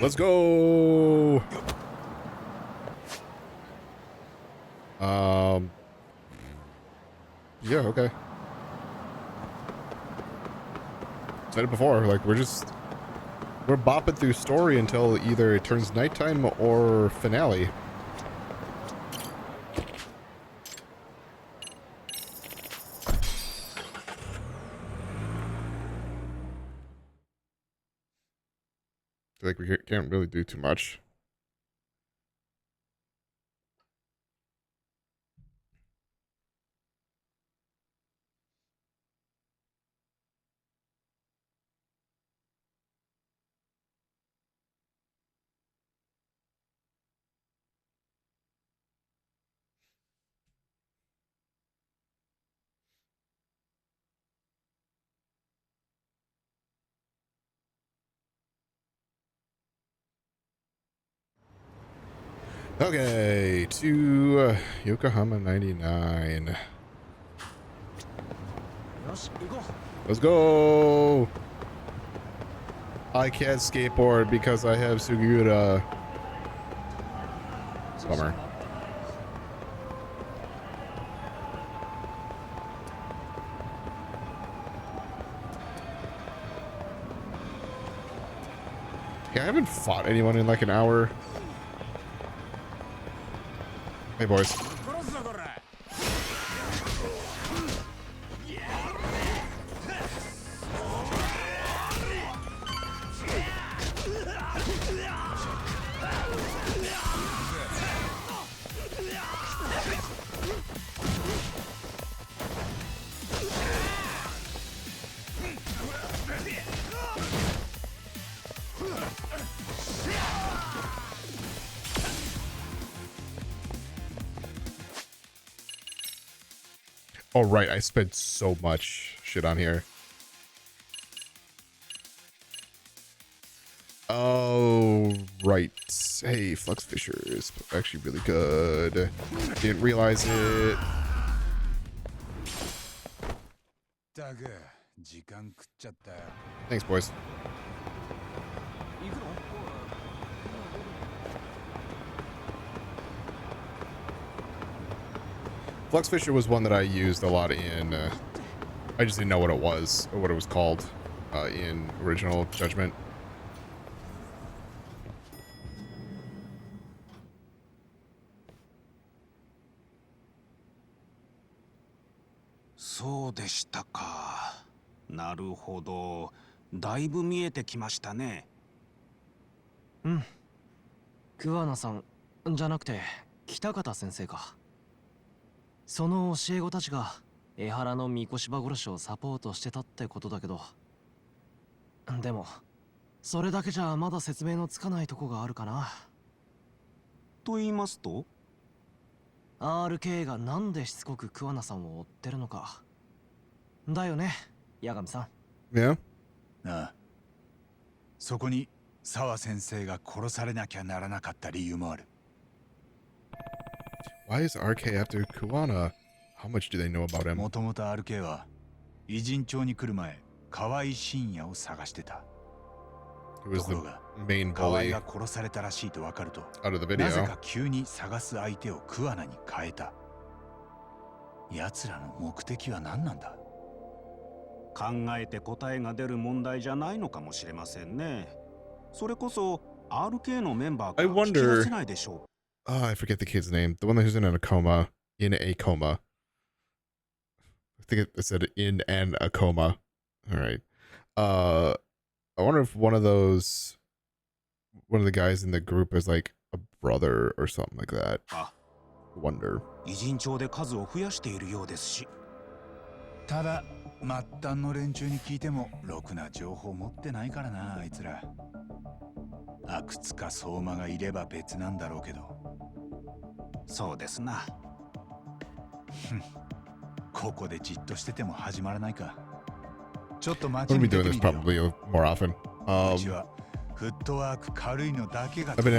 Let's go. Yeah, okay. Said it before, like we're bopping through story until either it turns nighttime or finale. I feel like we can't really do too much. Okay, to Yokohama 99. よし、行こ Let's go! I can't skateboard because I have Sugiura. Bummer. Yeah, I haven't fought anyone in like an hour. Hey, boys. Oh, right. I spent so much shit on here. Oh, right. Hey, Flux Fisher is actually really good. Didn't realize it. Thanks, boys. Flux Fisher was one that I used a lot in. I just didn't know what it was or what it was called in original Judgment.そうでしたか。なるほど。だいぶ見えてきましたね。うん。桑名さんじゃなくて北方先生か。その教え子たちが江原の三越場殺しをサポートしてたってことだけど、でもそれだけじゃまだ説明のつかないとこがあるかな。と言いますと RK がなんでしつこく桑名さんを追ってるのかだよね、八神さん。Yeah. ああ、そこに沢先生が殺されなきゃならなかった理由もある。Why is RK after Kuwana? How much do they know about him? もともと RK は偉人町に来る前、河合信也を探してた。Who was とこ the ろが main 河合 bully が殺されたらしいと分かると、 out of the なぜ video? か急に探す相手を桑名に変えた。奴らの目的は何なんだ？考えて答えが出る問題じゃないのかもしれませんね。それこそ RK のメンバーか I ら聞き wonder- 出せないでしょう。Oh, I forget the kid's name. The one who's in a coma. In a coma. I think it said in a coma. All right. I wonder if one of the guys in the group is like a brother or something like that. あ、 Wonder. 偉人町で数を増やしているようですし。ただ末端の連中に聞いてもろくな情報持ってないからな、あいつら。阿久津か相馬がいれば別なんだろうけど。そうですな。ここでじっとしてても始まらないか。ちょっと I'm 街 gonna に be 出 doing て this みるよ。 probably more often. うちはフットワーク軽いのだけが I've been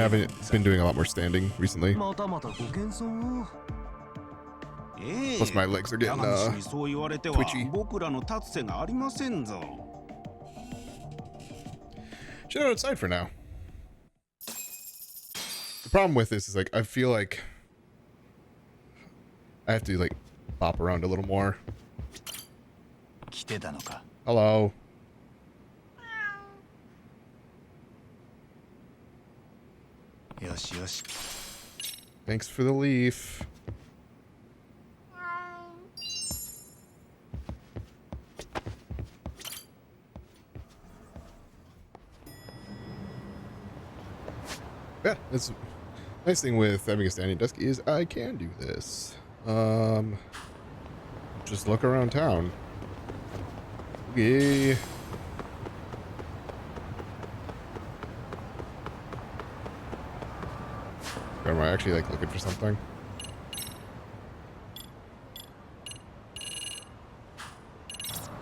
doing a lot more standing recently. またまたご謙遜を。ええ。 Plus my legs are getting 山岸にそう言われては twitchy. 僕らの立つ瀬がありませんぞ。Chill out outside for now. The problem with this is like I feel like I have to like bop around a little more. 来てたのか。 Hello. よしよし。 Thanks for the leaf. Yeah, it's nice thing with having a standing desk is I can do this. Just look around town. Okay. Am I actually like looking for something?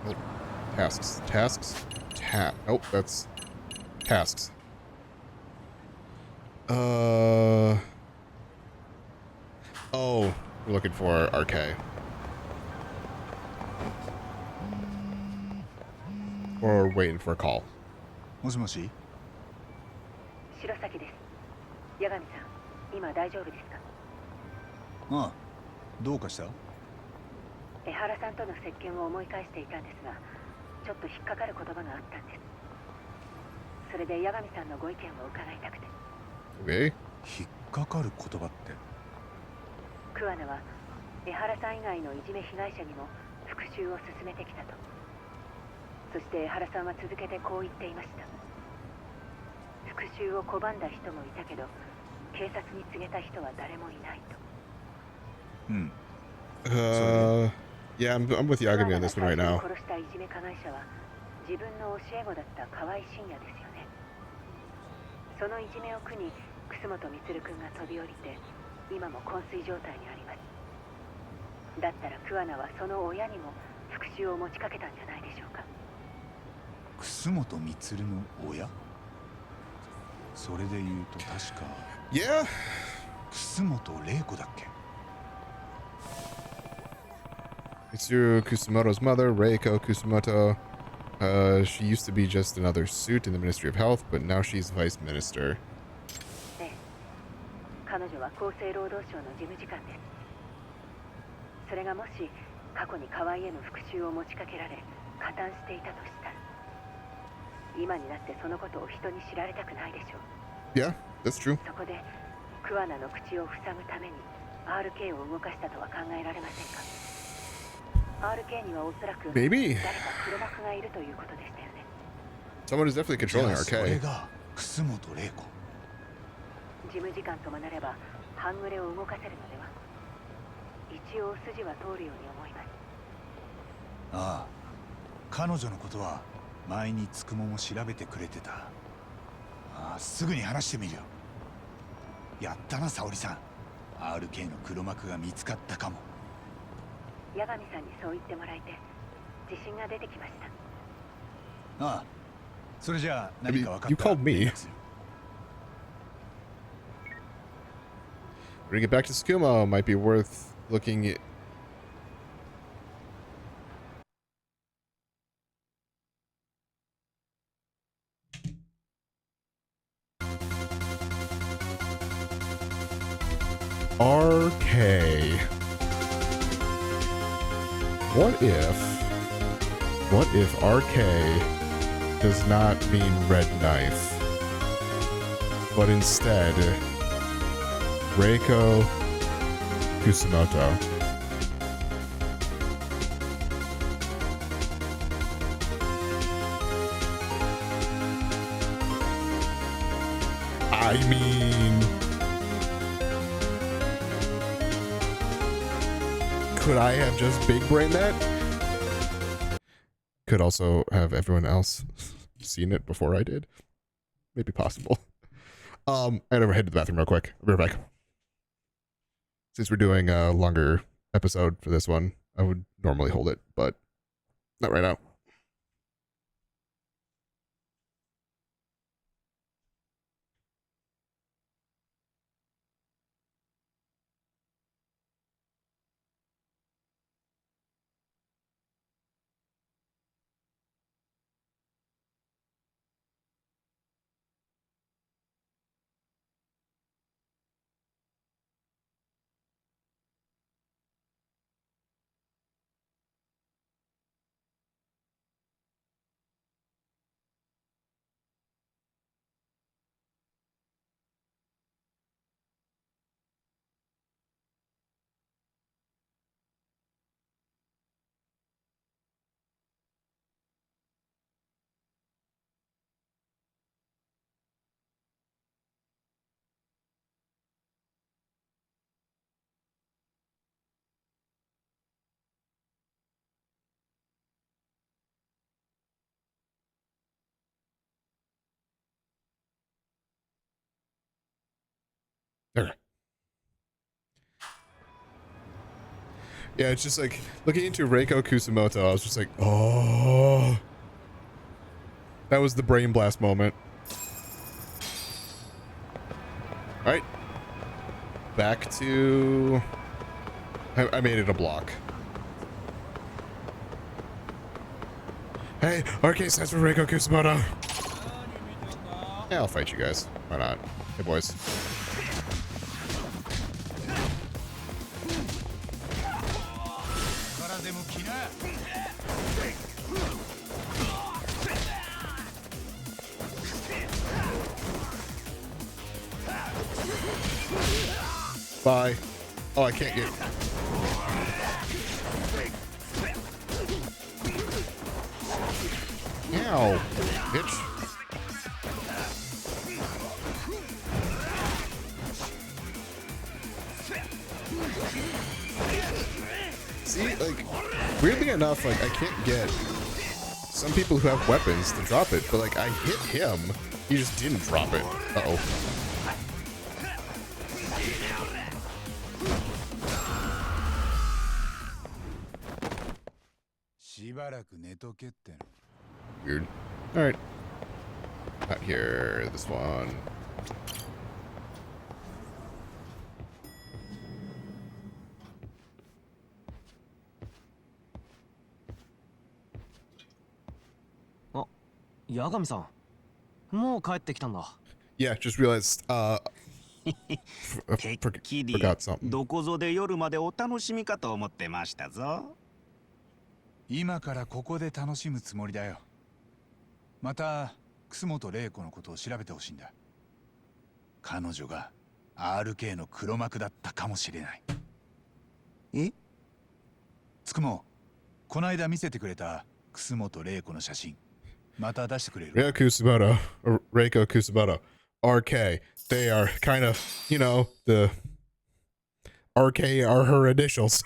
Oh, tasks. Oh, that's tasks. Oh, we're looking for RK. Or waiting for a call. もしもし。白崎です。八神さん、今大丈夫ですか？ああ、どうかした？江原さんとの接見を思い返していたんですが、ちょっと引っかかる言葉があったんです。それで八神さんのご意見を伺いたくて。Okay. 引っかかる言葉って。桑名は江原さん以外のいじめ被害者にも復讐を進めてきたと。そして江原さんは続けてこう言っていました。復讐を拒んだ人もいたけど、警察に告げた人は誰もいないと。うん。Yeah, I'm with Yagami on this one right now. 殺したいじめ加害者は自分の教え子だった河合信也ですよね。そのいじめを苦に楠本充君が飛び降りて今も昏睡状態にあります。だったら桑名はその親にも復讐を持ちかけたんじゃないでしょうか。楠本充の親？それで言うと確か Yeah. 楠本玲子だっけ？ Mitsuru Kusumoto's mother, Reiko Kusumoto. She used to be just another suit in the Ministry of Health, but now she's Vice Minister. ええ、彼女は厚生労働省の事務次官です。それがもし過去に河合への復讐を持ちかけられ加担していたとしたら、今になってそのことを人に知られたくないでしょう。 Yeah, that's true. そこで桑名の口を塞ぐために RK を動かしたとは考えられませんか。 RK にはおそらく Maybe 誰か黒幕がいるということでしたよね。 someone is definitely controlling それ RK. が楠本玲子。事務次官ともなれば半グレを動かせるのでは。一応筋は通るように思います。ああ、彼女のことは前につくもも調べてくれてた。ああ、すぐに話してみるよ。やったな沙織さん、 RK の黒幕が見つかったかも。八神さんにそう言ってもらえて自信が出てきました。ああ、それじゃあ何か分かった。 You called me. Bring it back to Tsukuma might be worth looking at. RK. What if RK does not mean red knife, but instead Reiko Kusumoto? I mean, could I have just big brain that? Could also have everyone else seen it before I did. Maybe possible. I gotta head to the bathroom real quick. I'll be right back. Since we're doing a longer episode for this one, I would normally hold it, but not right now. Okay. Yeah, it's just like looking into Reiko Kusumoto, I was just like, oh, that was the brain blast moment. All right, back to, I made it a block. Hey, RK stands for Reiko Kusumoto. Yeah, I'll fight you guys. Why not? Hey, boys. Bye. Oh, I can't get... Ow, bitch. See, like, weirdly enough, like, I can't get some people who have weapons to drop it, but, like, I hit him, he just didn't drop it. Uh-oh. しばらく寝とけっての。 Weird. Alright. Not here. This one. Oh, 八神さん。もう帰ってきたんだ。Yeah, just realized, てっきり forgot something. どこぞで夜までお楽しみかと思ってましたぞ。今からここで楽しむつもりだよ。また楠本玲子のことを調べてほしいんだ。彼女が RK の黒幕だったかもしれない。え？つくも、こないだ見せてくれた楠本玲子の写真、また出してくれる？ Reiko Kusumoto, or Reiko Kusumoto, RK. They are kind of, you know, the RK are her initials.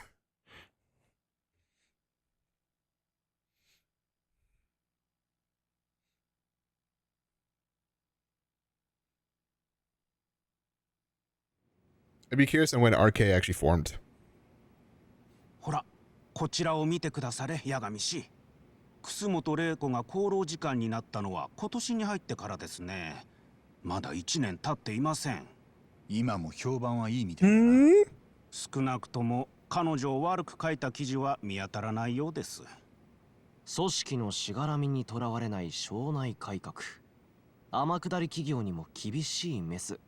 I'd be curious on when RK actually formed. ほら、こちらを見てくだされ、八神氏。楠本玲子が功労時間になったのは今年に入ってからですね。まだ1年経っていません。今も評判はいいみたいだな。少なくとも彼女を悪く書いた記事は見当たらないようです。組織のしがらみにとらわれない省内改革。天下り企業にも厳しいメス。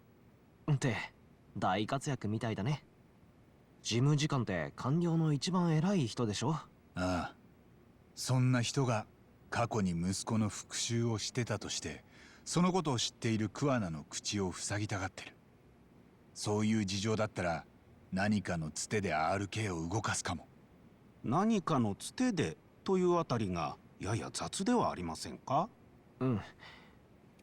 って大活躍みたいだね。事務次官って官僚の一番偉い人でしょ。ああ、そんな人が過去に息子の復讐をしてたとして、そのことを知っている桑名の口を塞ぎたがってる。そういう事情だったら何かのつてで RK を動かすかも。何かのつてでというあたりがやや雑ではありませんか？うん。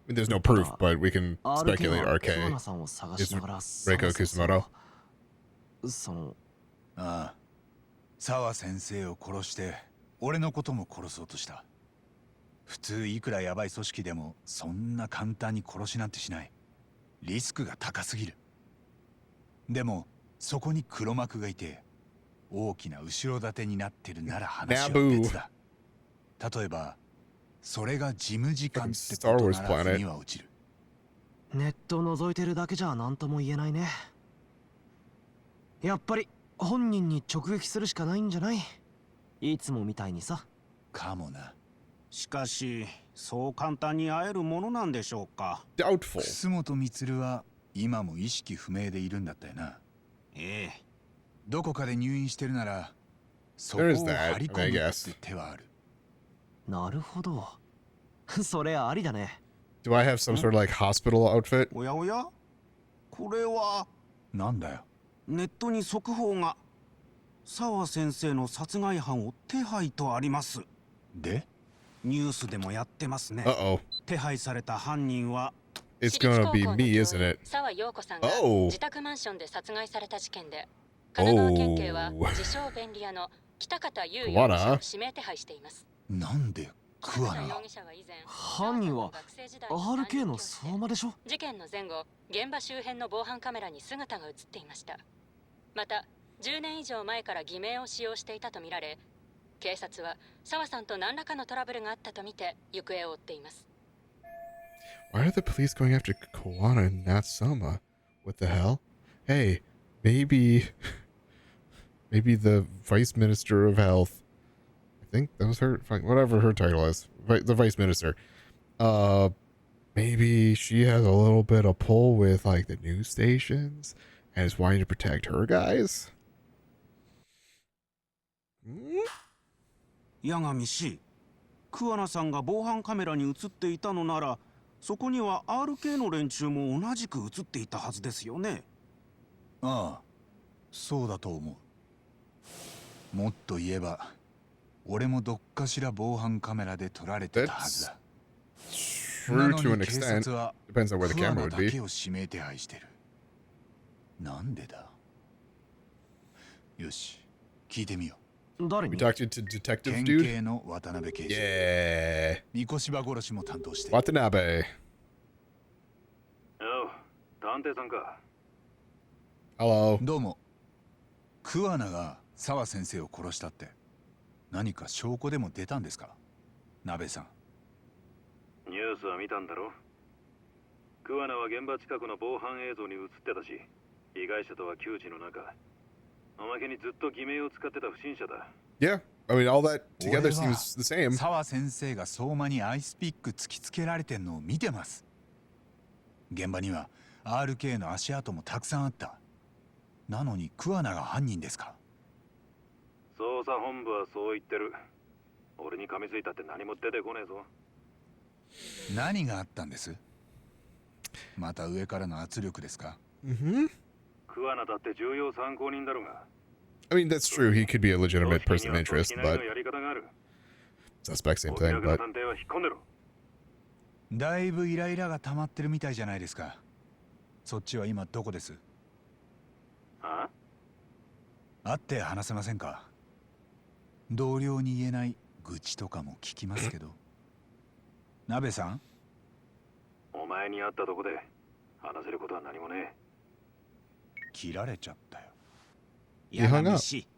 There's no proof, but we can speculate RK 桑名さんを探しながら Reiko Kusumoto. その、ああ、沢先生を殺して俺のことも殺そうとした。普通いくらヤバい組織でもそんな簡単に殺しなんてしない。リスクが高すぎる。でもそこに黒幕がいて大きな後ろ盾になってるなら話は別だ。例えばそれが事務次官ってことなら腑には落ちる。ネット覗いてるだけじゃ何とも言えないね。やっぱり本人に直撃するしかないんじゃない？いつもみたいにさ。かもな。しかしそう簡単に会えるものなんでしょうか？ Doubtful. 楠本充は今も意識不明でいるんだったよな。ええ。どこかで入院してるならそこを There's 張 that, り I 込む guess. って手はある。なるほど。それありだね。Do I have some sort of like hospital outfit? おやおや？これはなんだよ。ネットに速報が。沢先生の殺害犯を手配とあります。で？ニュースでもやってますね。 Uh-oh. 手配された犯人は It's gonna be me, isn't it? 沢陽子さんが Oh. 自宅マンションで殺害された事件で、神奈川県警は Oh. 自称便利屋の北方優容疑者を指名手配しています。なんで北桑名が？方容疑者は以前、犯人は RK の相馬でしょ。事件の前後、現場周辺の防犯カメラに姿が映っていました。また、10年以上前から偽名を使用していたとみられ、警察は沢さんと何らかのトラブルがあったとみて行方を追っています。Why are the police going after Kawana and not Soma? What the hell? Hey, maybe the Vice Minister of Health. I think that was her, whatever her title is. The Vice Minister. Maybe she has a little bit of pull with like the news stations and is wanting to protect her guys. Hmm? 八神氏、桑名さんが防犯カメラに映っていたのなら、そこには RK の連中も同じく映っていたはずですよね。ああ、そうだと思う。もっと言えば俺もどっかしら防犯カメラで撮られてたはずだ。 True to an extent. Depends on where the camera would だ be. けを指名手配してる。なんでだ？よし、聞いてみよ誰 We に？ talked to Detective う。県 Dude. 警の渡辺刑事。 Yeah. 三越柴殺しも担当して。 Watanabe. おう、探偵さんか。 Hello. どうも。桑名が沢先生を殺したって。何か証拠でも出たんですか、鍋さん。ニュースは見たんだろ。桑名は現場近くの防犯映像に映ってたし、被害者とは窮地の中、おまけにずっと偽名を使ってた不審者だ。Yeah, I mean, all that together seems the same. 沢先生が相馬にアイスピック突きつけられてんのを見てます。現場には RK の足跡もたくさんあった。なのに桑名が犯人ですか。捜査本部はそう言ってる。俺に噛みついたって何も出てこねえぞ。何があったんです？また上からの圧力ですか？桑名だって重要参考人だろうが。I mean, that's true. He could be a legitimate person of interest, but suspect, same thing. But だいぶイライラが溜まってるみたいじゃないですか。そっちは今どこです？あ？会って話せませんか？同僚に言えない愚痴とかも聞きますけど。鍋さん？お前に会ったとこで話せることは何もねえ。切られちゃったよ。八神氏、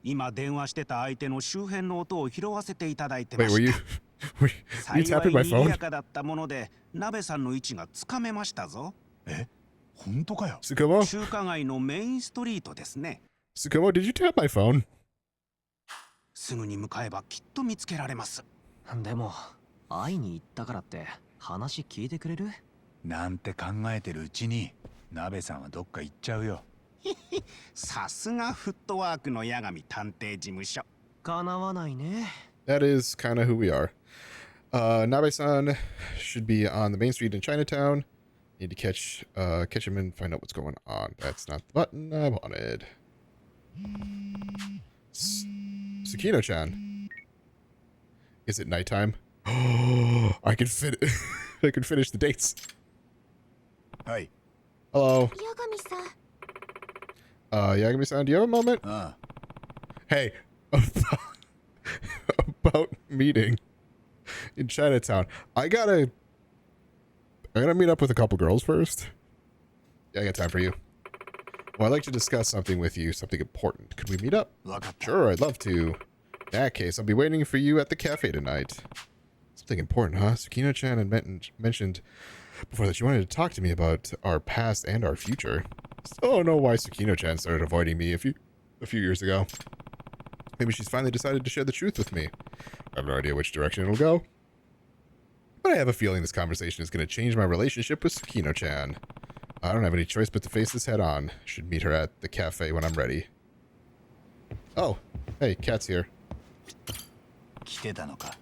今電話してた相手の周辺の音を拾わせていただいてま wait, were し you た。 were you 幸 tapping い my 賑 phone? やかだったもので、鍋さんの位置がつかめましたぞ。え、本当かよ。Tsukumo? 中華街のメインストリートですね。Tsukumo, did you tap my phone? すぐに向かえばきっと見つけられます。でも会いに行ったからって話聞いてくれる？なんて考えてるうちに鍋さんはどっか行っちゃうよ。さすがフットワークの八神探偵事務所。かなわないね。 That is kind of who we are. Nabe-san should be on the main street in Chinatown. Need to catch him and find out what's going on. That's not the button I wanted. Tsukino-chan. Is it nighttime? Oh, I can fit. I can finish the dates. はい。 Hello. 八神さん。 Yagami-san, do you have a moment? ああ。 Hey, about meeting in Chinatown. I gotta meet up with a couple girls first. Yeah, I got time for you. Well, I'd like to discuss something with you, something important. Could we meet up? Sure, I'd love to. In that case, I'll be waiting for you at the cafe tonight. Something important, huh? Tsukino-chan had mentioned before that she wanted to talk to me about our past and our future. Still don't know why Tsukino-chan started avoiding me a few years ago. Maybe she's finally decided to share the truth with me. I have no idea which direction it'll go. But I have a feeling this conversation is going to change my relationship with Tsukino-chan. I don't have any choice but to face this head on. Should meet her at the cafe when I'm ready. Oh, hey, Kat's here. 来てたのか。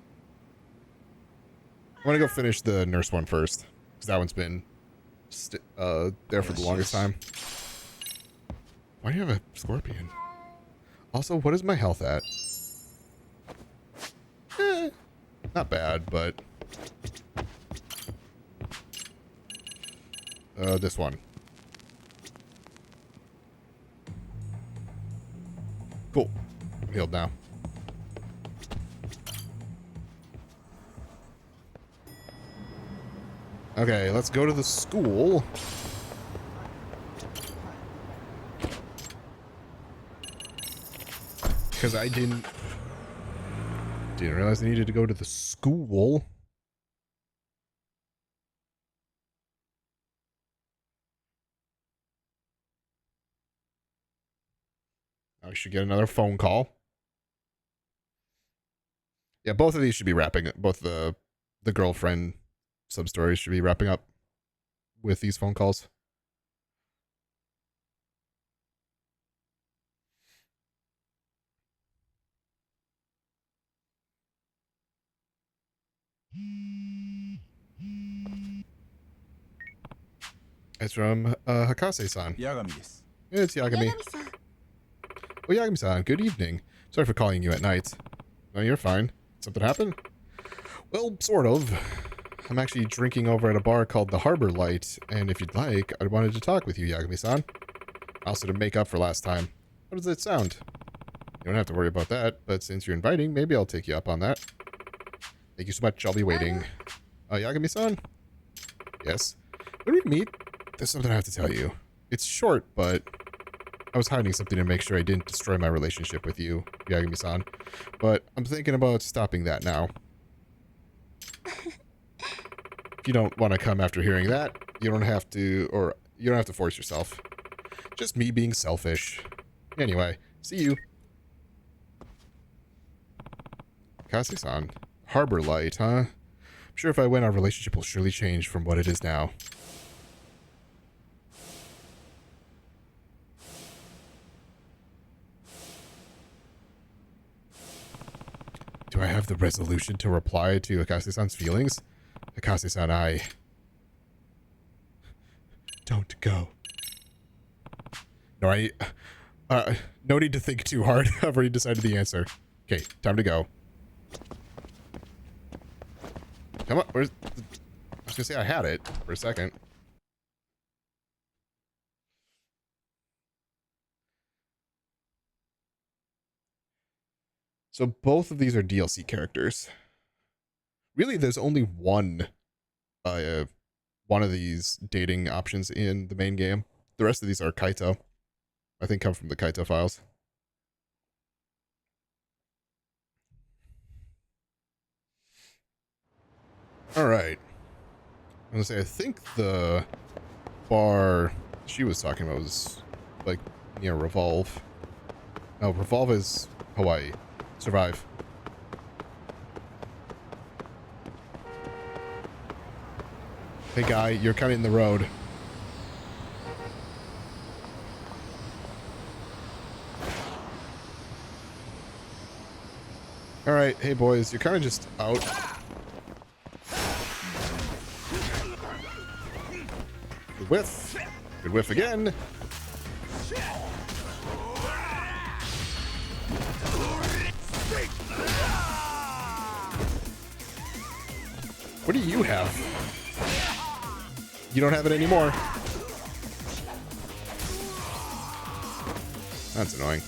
I want to go finish the nurse one first, because that one's been there for the longest time. Why do you have a scorpion? Also, what is my health at? Not bad, but this one. Cool. I'm healed now. Okay, let's go to the school. Because I didn't realize I needed to go to the school. I should get another phone call. Yeah, both of these should be wrapping up. Both the girlfriend sub-stories should be wrapping up with these phone calls. It's from Hakase-san. Yagami です。 It's 八 Yagami. 神さん。 Oh, Yagami-san, good evening. Sorry for calling you at night. No, you're fine. Something happened? Well, sort of. I'm actually drinking over at a bar called the Harbor Light, and if you'd like, I wanted to talk with you, Yagami-san. Also to make up for last time. How does it sound? You don't have to worry about that, but since you're inviting, maybe I'll take you up on that. Thank you so much. I'll be waiting. Yagami-san? Yes? When we meet, there's something I have to tell you. It's short, but I was hiding something to make sure I didn't destroy my relationship with you, Yagami-san. But I'm thinking about stopping that now. If you don't want to come after hearing that, you don't have to, or you don't have to force yourself. Just me being selfish. Anyway, see you. Kase-san. Harbor Light, huh? I'm sure if I win, our relationship will surely change from what it is now. Do I have the resolution to reply to Akase-san's feelings? Akase-san, I... Don't go. No, no need to think too hard. I've already decided the answer. Okay, time to go. Come on, where's... I was gonna say I had it for a second. So both of these are DLC characters. Really, there's only one of these dating options in the main game. The rest of these are Kaito. I think come from the Kaito files. Alright. I'm gonna say, I think the bar she was talking about was like near Revolve. No, Revolve is Hawaii. Survive. Hey guy, you're kind of in the road. Alright, hey boys, you're kind of just out. Good whiff. Good whiff again. What do you have? You don't have it anymore. That's annoying.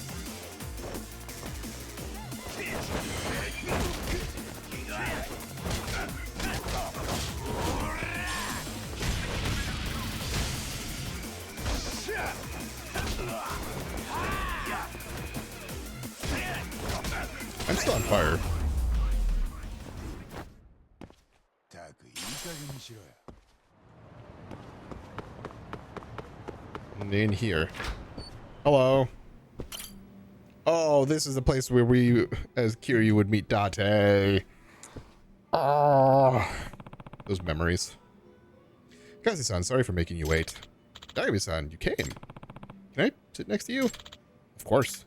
I'm still on fire. In here. Hello. Oh, this is the place where we, as Kiryu, would meet Date. Oh, those memories. Kazi-san, sorry for making you wait. Daibi-san, you came. Can I sit next to you? Of course.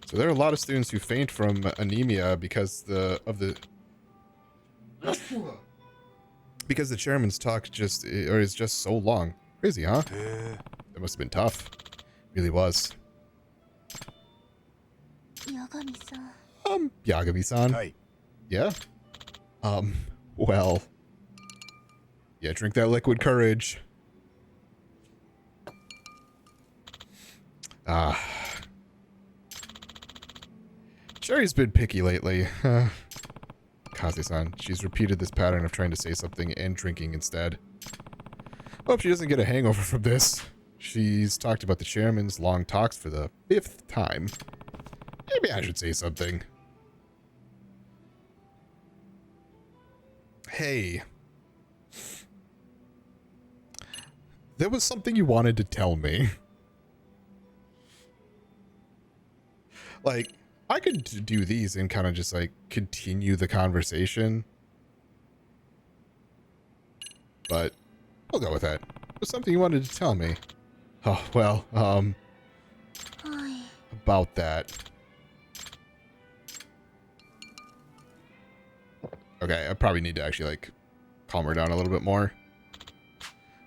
So there are a lot of students who faint from anemia because because the chairman's talk is just so long. Crazy, huh? That must have been tough. Really was. Yagami-san. Hi. Yeah? Well. Yeah, drink that liquid courage. Sherry's been picky lately. Kaze-san, she's repeated this pattern of trying to say something and drinking instead. Hope she doesn't get a hangover from this. She's talked about the chairman's long talks for the 5th time. Maybe I should say something. Hey. There was something you wanted to tell me. Like, I could do these and kind of just, like, continue the conversation. But I'll go with that. There's something you wanted to tell me. Oh, well, about that. Okay, I probably need to actually, like, calm her down a little bit more.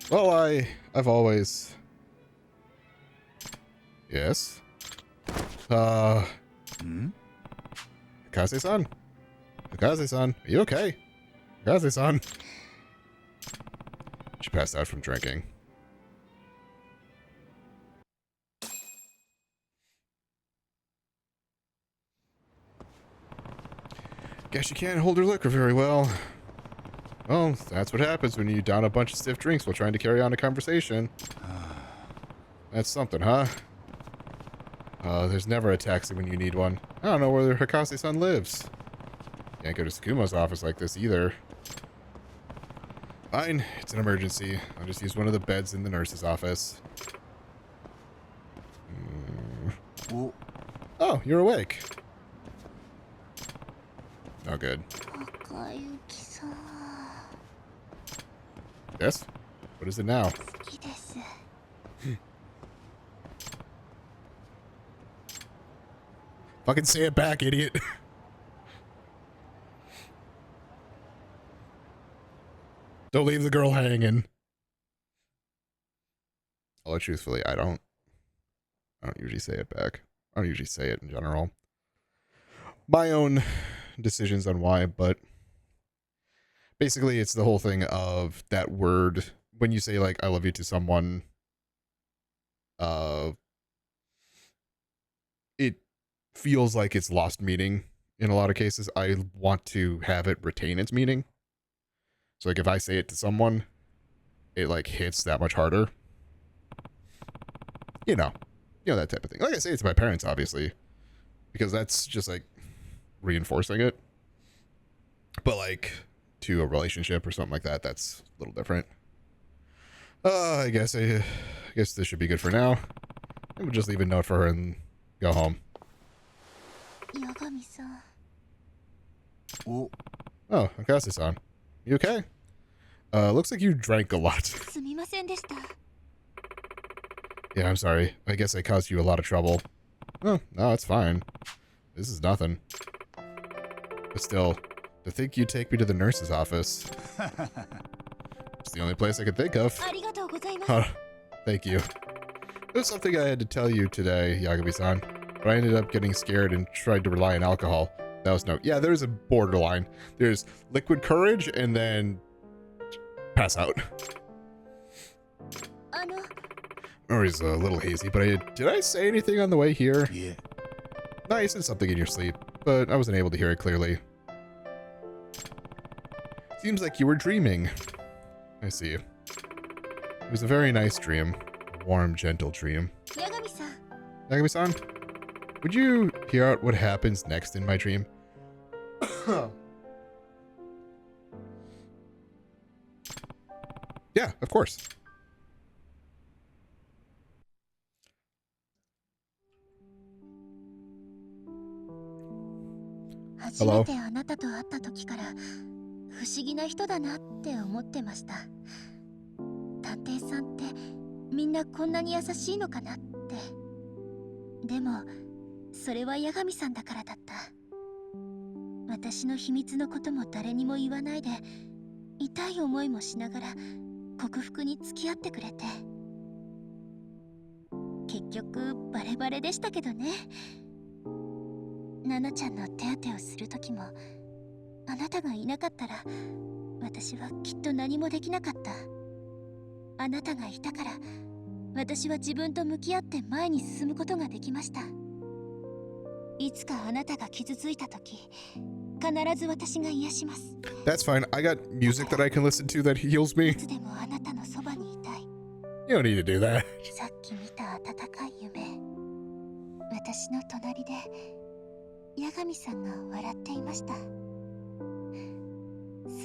Well, I've always... Yes? Akaze-san? Akaze-san, are you okay? Akaze-san? She passed out from drinking. Guess she can't hold her liquor very well. Well, that's what happens when you down a bunch of stiff drinks while trying to carry on a conversation. That's something, huh? There's never a taxi when you need one. I don't know where Hikase-san lives. Can't go to Tsukumo's office like this either. Fine, it's an emergency. I'll just use one of the beds in the nurse's office. Oh, you're awake. Oh, good. Yes? What is it now? Fucking say it back, idiot. Don't leave the girl hanging. Although truthfully, I don't usually say it back. I don't usually say it in general. My own decisions on why, but basically it's the whole thing of that word when you say like I love you to someone, it feels like it's lost meaning in a lot of cases. I want to have it retain its meaning. So like if I say it to someone, it like hits that much harder. You know that type of thing. Like I say it to my parents, obviously, because that's just like reinforcing it. But like to a relationship or something like that, that's a little different. I guess this should be good for now. And we'll just leave a note for her and go home. Oh, Akase-san. You okay? Looks like you drank a lot. Yeah, I'm sorry. I guess I caused you a lot of trouble. Oh, no, it's fine. This is nothing. But still, to think you'd take me to the nurse's office. It's the only place I could think of. Oh, thank you. There's something I had to tell you today, Yagami-san. But I ended up getting scared and tried to rely on alcohol. That was no... Yeah, there's a borderline. There's liquid courage and then pass out. Memory's a little hazy, but did I say anything on the way here? Yeah. No, you said something in your sleep, but I wasn't able to hear it clearly. Seems like you were dreaming. I see. It was a very nice dream. A warm, gentle dream. Yagami-san, would you hear out what happens next in my dream? Yeah, of course. Hello. 初めてあなたと会った時から不思議な人だなって思ってました。探偵さんってみんなこんなに優しいのかなって。でもそれは八神さんだからだった。私の秘密のことも誰にも言わないで痛い思いもしながら克服に付き合ってくれて。結局バレバレでしたけどね。ナナちゃんの手当てをする時もあなたがいなかったら私はきっと何もできなかった。あなたがいたから私は自分と向き合って前に進むことができました。いつかあなたが傷ついた時必ず私が癒します。 That's fine. I got music that I can listen to that heals me. いつでもあなたのそばにいたい。 You don't need to do that. さっき見た温かい夢、私の隣で八神さんが笑っていました。そ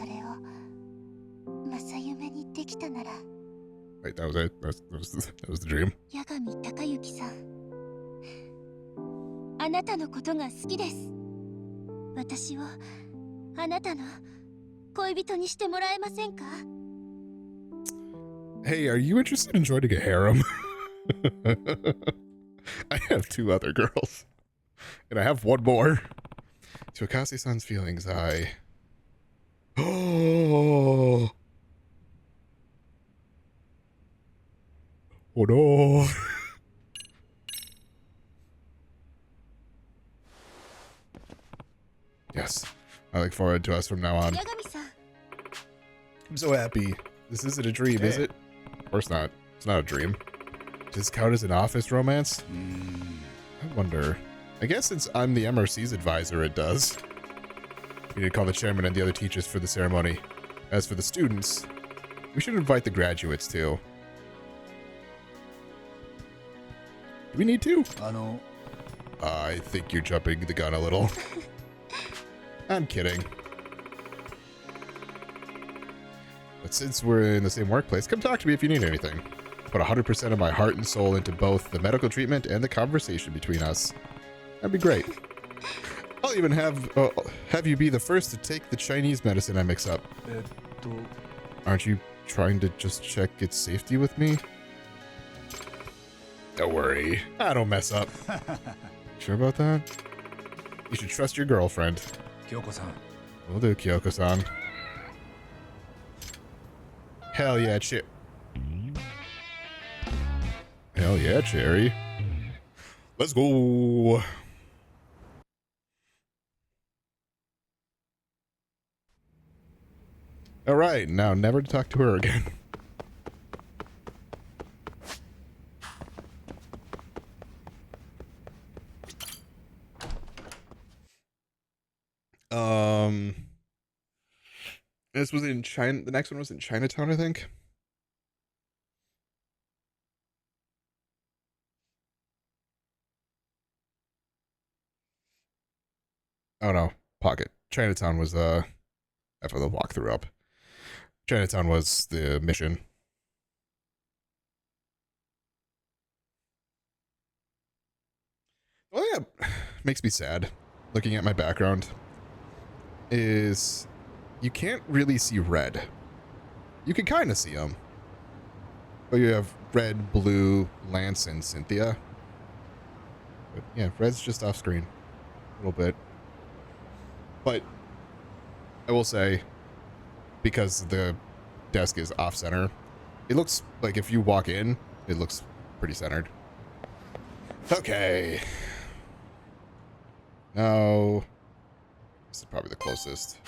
れを正夢にできたなら。 Wait, that was it? That was the dream? 八神隆之さん、あなたのことが好きです。私をあなたの恋人にしてもらえませんか？ Hey, are you interested in joining a harem? I have 2 other girls. And I have 1 more. To Akase-san's feelings, I... Oh no. Yes. I look forward to us from now on. 八神さん、 I'm so happy. This isn't a dream, is it? Of course not. It's not a dream. Does this count as an office romance? I wonder. I guess since I'm the MRC's advisor, it does. You need to call the chairman and the other teachers for the ceremony. As for the students, we should invite the graduates too. Do we need to? I think you're jumping the gun a little. I'm kidding. But since we're in the same workplace, come talk to me if you need anything. Put 100% of my heart and soul into both the medical treatment and the conversation between us. That'd be great. I'll even have you be the first to take the Chinese medicine I mix up. Aren't you trying to just check its safety with me? Don't worry, I don't mess up. Sure about that? You should trust your girlfriend. Kyoko-san. Will do, Kyoko-san. Hell yeah, Hell yeah, Cherry. Let's go. All right, now never to talk to her again. This was in China. The next one was in Chinatown, I think. Oh no, Pocket. Chinatown was I put the walkthrough up. Chinatown was the mission. Well, yeah, makes me sad. Looking at my background, is you can't really see red. You can kind of see them, but you have red, blue, Lance, and Cynthia. But yeah, red's just off screen a little bit. But I will say, because the desk is off center, it looks like if you walk in, it looks pretty centered. Okay. Now, this is probably the closest.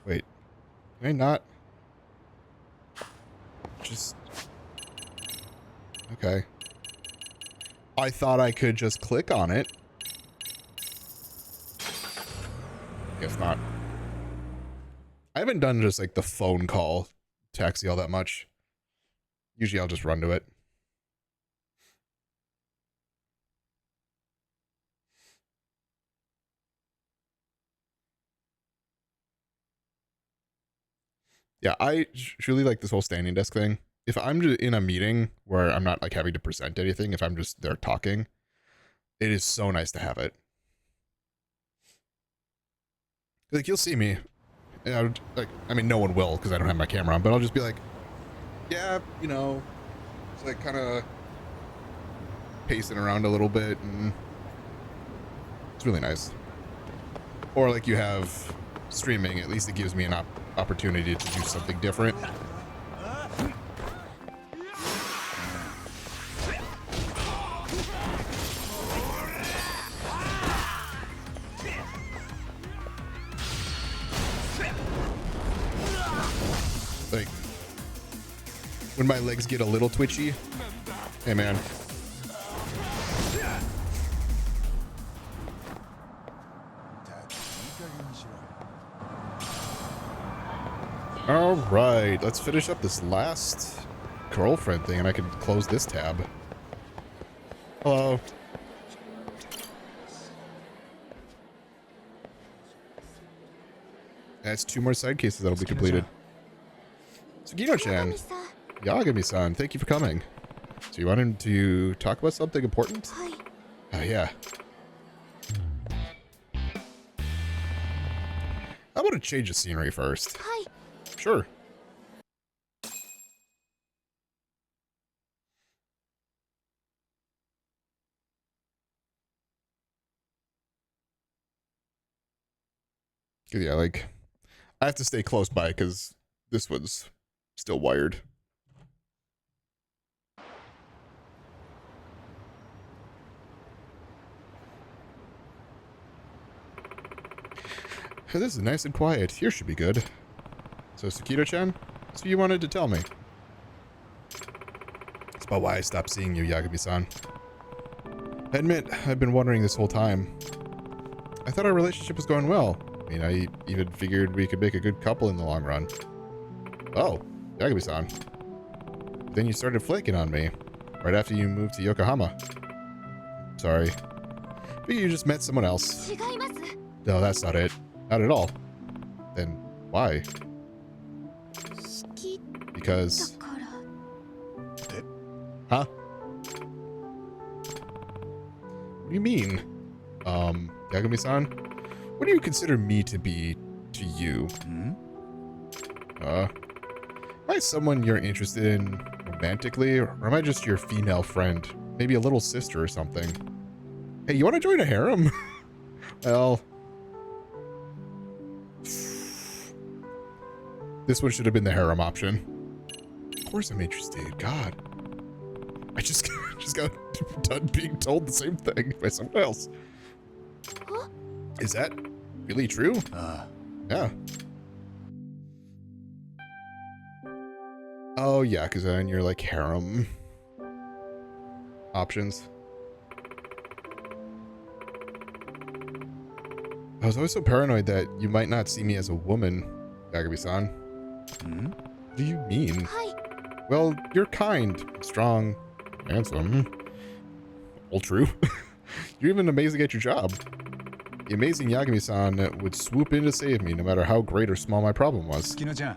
Wait, can I not? Just, okay. I thought I could just click on it. Guess not. I haven't done just like the phone call taxi all that much. Usually I'll just run to it. Yeah, I truly like this whole standing desk thing. If I'm just in a meeting where I'm not like having to present anything, if I'm just there talking, it is so nice to have it. Like you'll see me, and I mean, no one will because I don't have my camera on, but I'll just be like, yeah, you know, it's like kind of pacing around a little bit, and it's really nice. Or like you have streaming, at least it gives me an opportunity to do something different. Like when my legs get a little twitchy, hey man. All right, let's finish up this last girlfriend thing and I can close this tab. Hello. That's 2 more side cases that'll be completed. Tsugino-chan. Yagami-san, thank you for coming. So you wanted to talk about something important? Oh, yeah. How about a change of scenery first? Sure. Yeah, like, I have to stay close by because this one's still wired. This is nice and quiet. Here should be good. So, Sakito-chan, so you wanted to tell me. It's about why I stopped seeing you, Yagami-san. I admit, I've been wondering this whole time. I thought our relationship was going well. I mean, I even figured we could make a good couple in the long run. Oh, Yagami-san. Then you started flaking on me, right after you moved to Yokohama. Sorry. Figure you just met someone else. No, that's not it. Not at all. Then why? Because... Huh? What do you mean? Yagami-san? What do you consider me to be to you? Am I someone you're interested in romantically, or am I just your female friend? Maybe a little sister or something? Hey, you want to join a harem? Well... This one should have been the harem option. Of course I'm interested, God. I just got done being told the same thing by someone else. Huh? Is that really true? Yeah. Oh, yeah, because then you're like harem options. I was always so paranoid that you might not see me as a woman, Yagami-san. What do you mean? Hi. Well, you're kind, strong, handsome. All true. You're even amazing at your job. The amazing Yagami-san would swoop in to save me no matter how great or small my problem was. Kino-chan.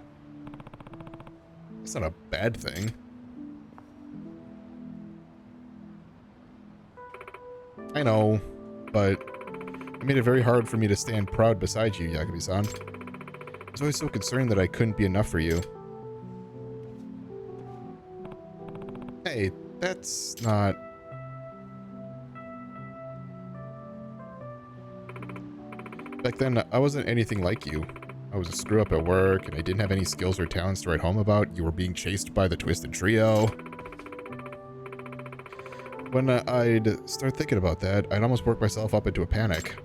It's not a bad thing. I know, but it made it very hard for me to stand proud beside you, Yagami-san. I was always so concerned that I couldn't be enough for you. Hey, that's not... Back then, I wasn't anything like you. I was a screw-up at work, and I didn't have any skills or talents to write home about. You were being chased by the Twisted Trio. When I'd start thinking about that, I'd almost work myself up into a panic.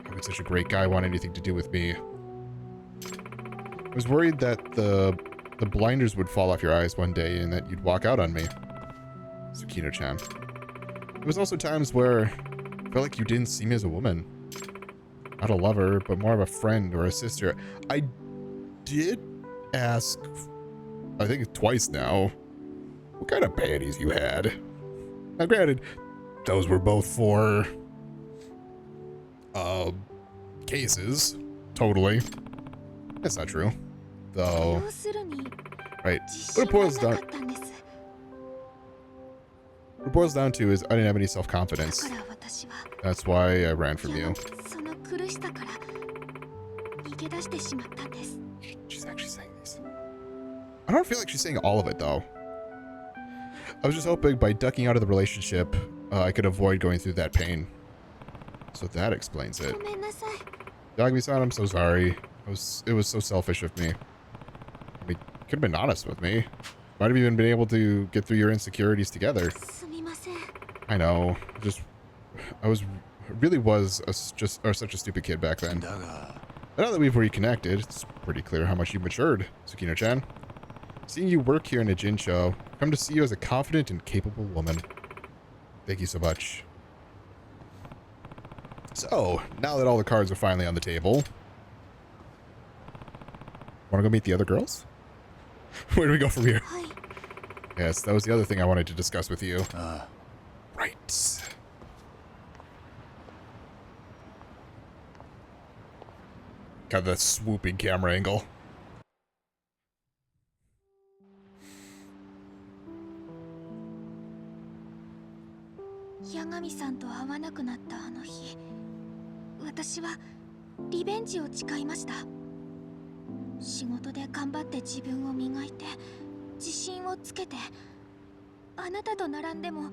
How could such a great guy want anything to do with me? I was worried that the blinders would fall off your eyes one day and that you'd walk out on me. Tsukino-chan. There was also times where I felt like you didn't see me as a woman. Not a lover, but more of a friend or a sister. I did ask, I think twice now, what kind of panties you had. Now granted, those were both for cases. Totally. That's not true. Though. Right. What it boils down to is I didn't have any self-confidence. That's why I ran from you. She's actually saying this. I don't feel like she's saying all of it, though. I was just hoping by ducking out of the relationship, I could avoid going through that pain. So that explains it. Yagami-san, I'm so sorry. It was so selfish of me. I mean, you could have been honest with me. Might have even been able to get through your insecurities together. I know. I really was such a stupid kid back then. Now that we've reconnected, it's pretty clear how much you've matured, Tsukino-chan. Seeing you work here in a Jin show, I've come to see you as a confident and capable woman. Thank you so much. So, now that all the cards are finally on the table, want to go meet the other girls? Where do we go from here? Yes, that was the other thing I wanted to discuss with you. Right. Got that swooping camera angle. Yagami-sanと会わなくなったあの日、私はリベンジを誓いました。仕事で頑張って自分を磨いて、自信をつけて、あなたと並んでも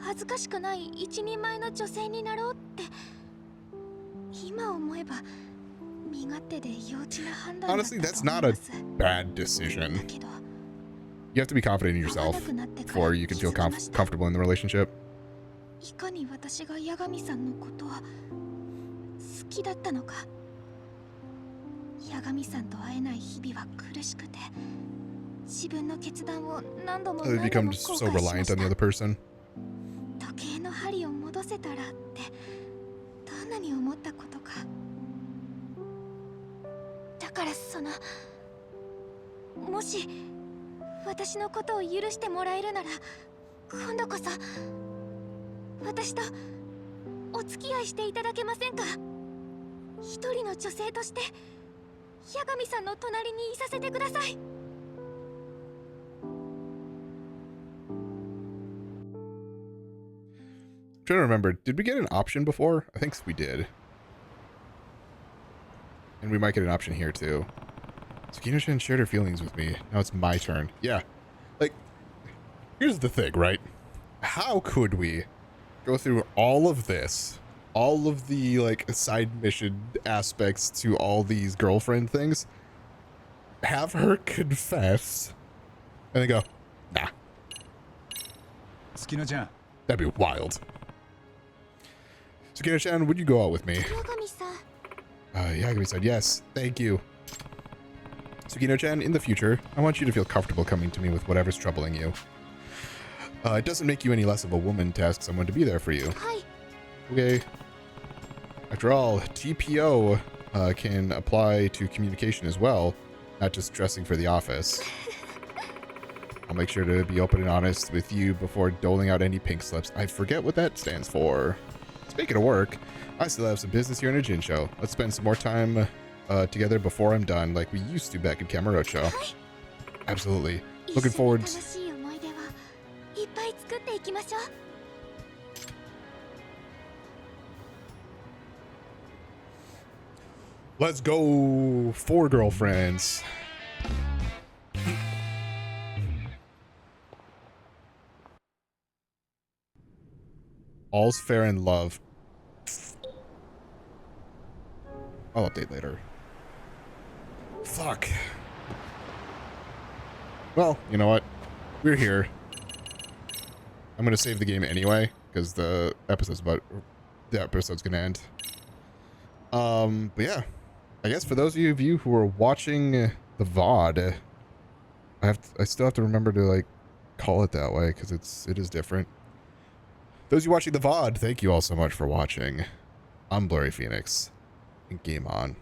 恥ずかしくない一人前の女性になろうって。今思えば身勝手で幼稚な判断だったと思います。 Honestly, that's not a bad decision. You have to be confident in yourself before you can feel comfortable in the relationship. いかに私が八神さんのことは好きだったのか。八神さんと会えない日々は苦しくて、自分の決断を何度も何度も後悔しました。 They become so reliant on the other person. だ計の針を戻せたらってどんなに思ったことか。だからもし私のことを許してもらえるなら、今度こそ私とお付き合いしていただけませんか。一人の女性として八神さんの隣にいさせてください。Trying to remember, did we get an option before? I think we did. And we might get an option here too. Tsukino-chan shared her feelings with me. Now it's my turn. Yeah. Like, here's the thing, right? How could we go through all of this, all of the, like, side mission aspects to all these girlfriend things, have her confess, and then go, nah. 月乃ちゃん That'd be wild. Tsukino-chan, would you go out with me? 八神さん。 Yagami-san, yes, thank you. Tsukino-chan, in the future, I want you to feel comfortable coming to me with whatever's troubling you. It doesn't make you any less of a woman to ask someone to be there for you. はい。 Okay. After all, TPO can apply to communication as well, not just dressing for the office. I'll make sure to be open and honest with you before doling out any pink slips. I forget what that stands for. Speaking of work, I still have some business here in a gin show. Let's spend some more time together before I'm done, like we used to back in Kamurocho. Absolutely. Looking forward. 楽しい思い出はいっぱい作っていきましょう。 Let's go, 4 girlfriends. All's fair in love. I'll update later. Fuck. Well, you know what? We're here. I'm gonna save the game anyway, because the episode's gonna end. But yeah. I guess for those of you who are watching the VOD, I still have to remember to like call it that way because it is different. Those of you watching the VOD, thank you all so much for watching. I'm Blurry Phoenix, and game on.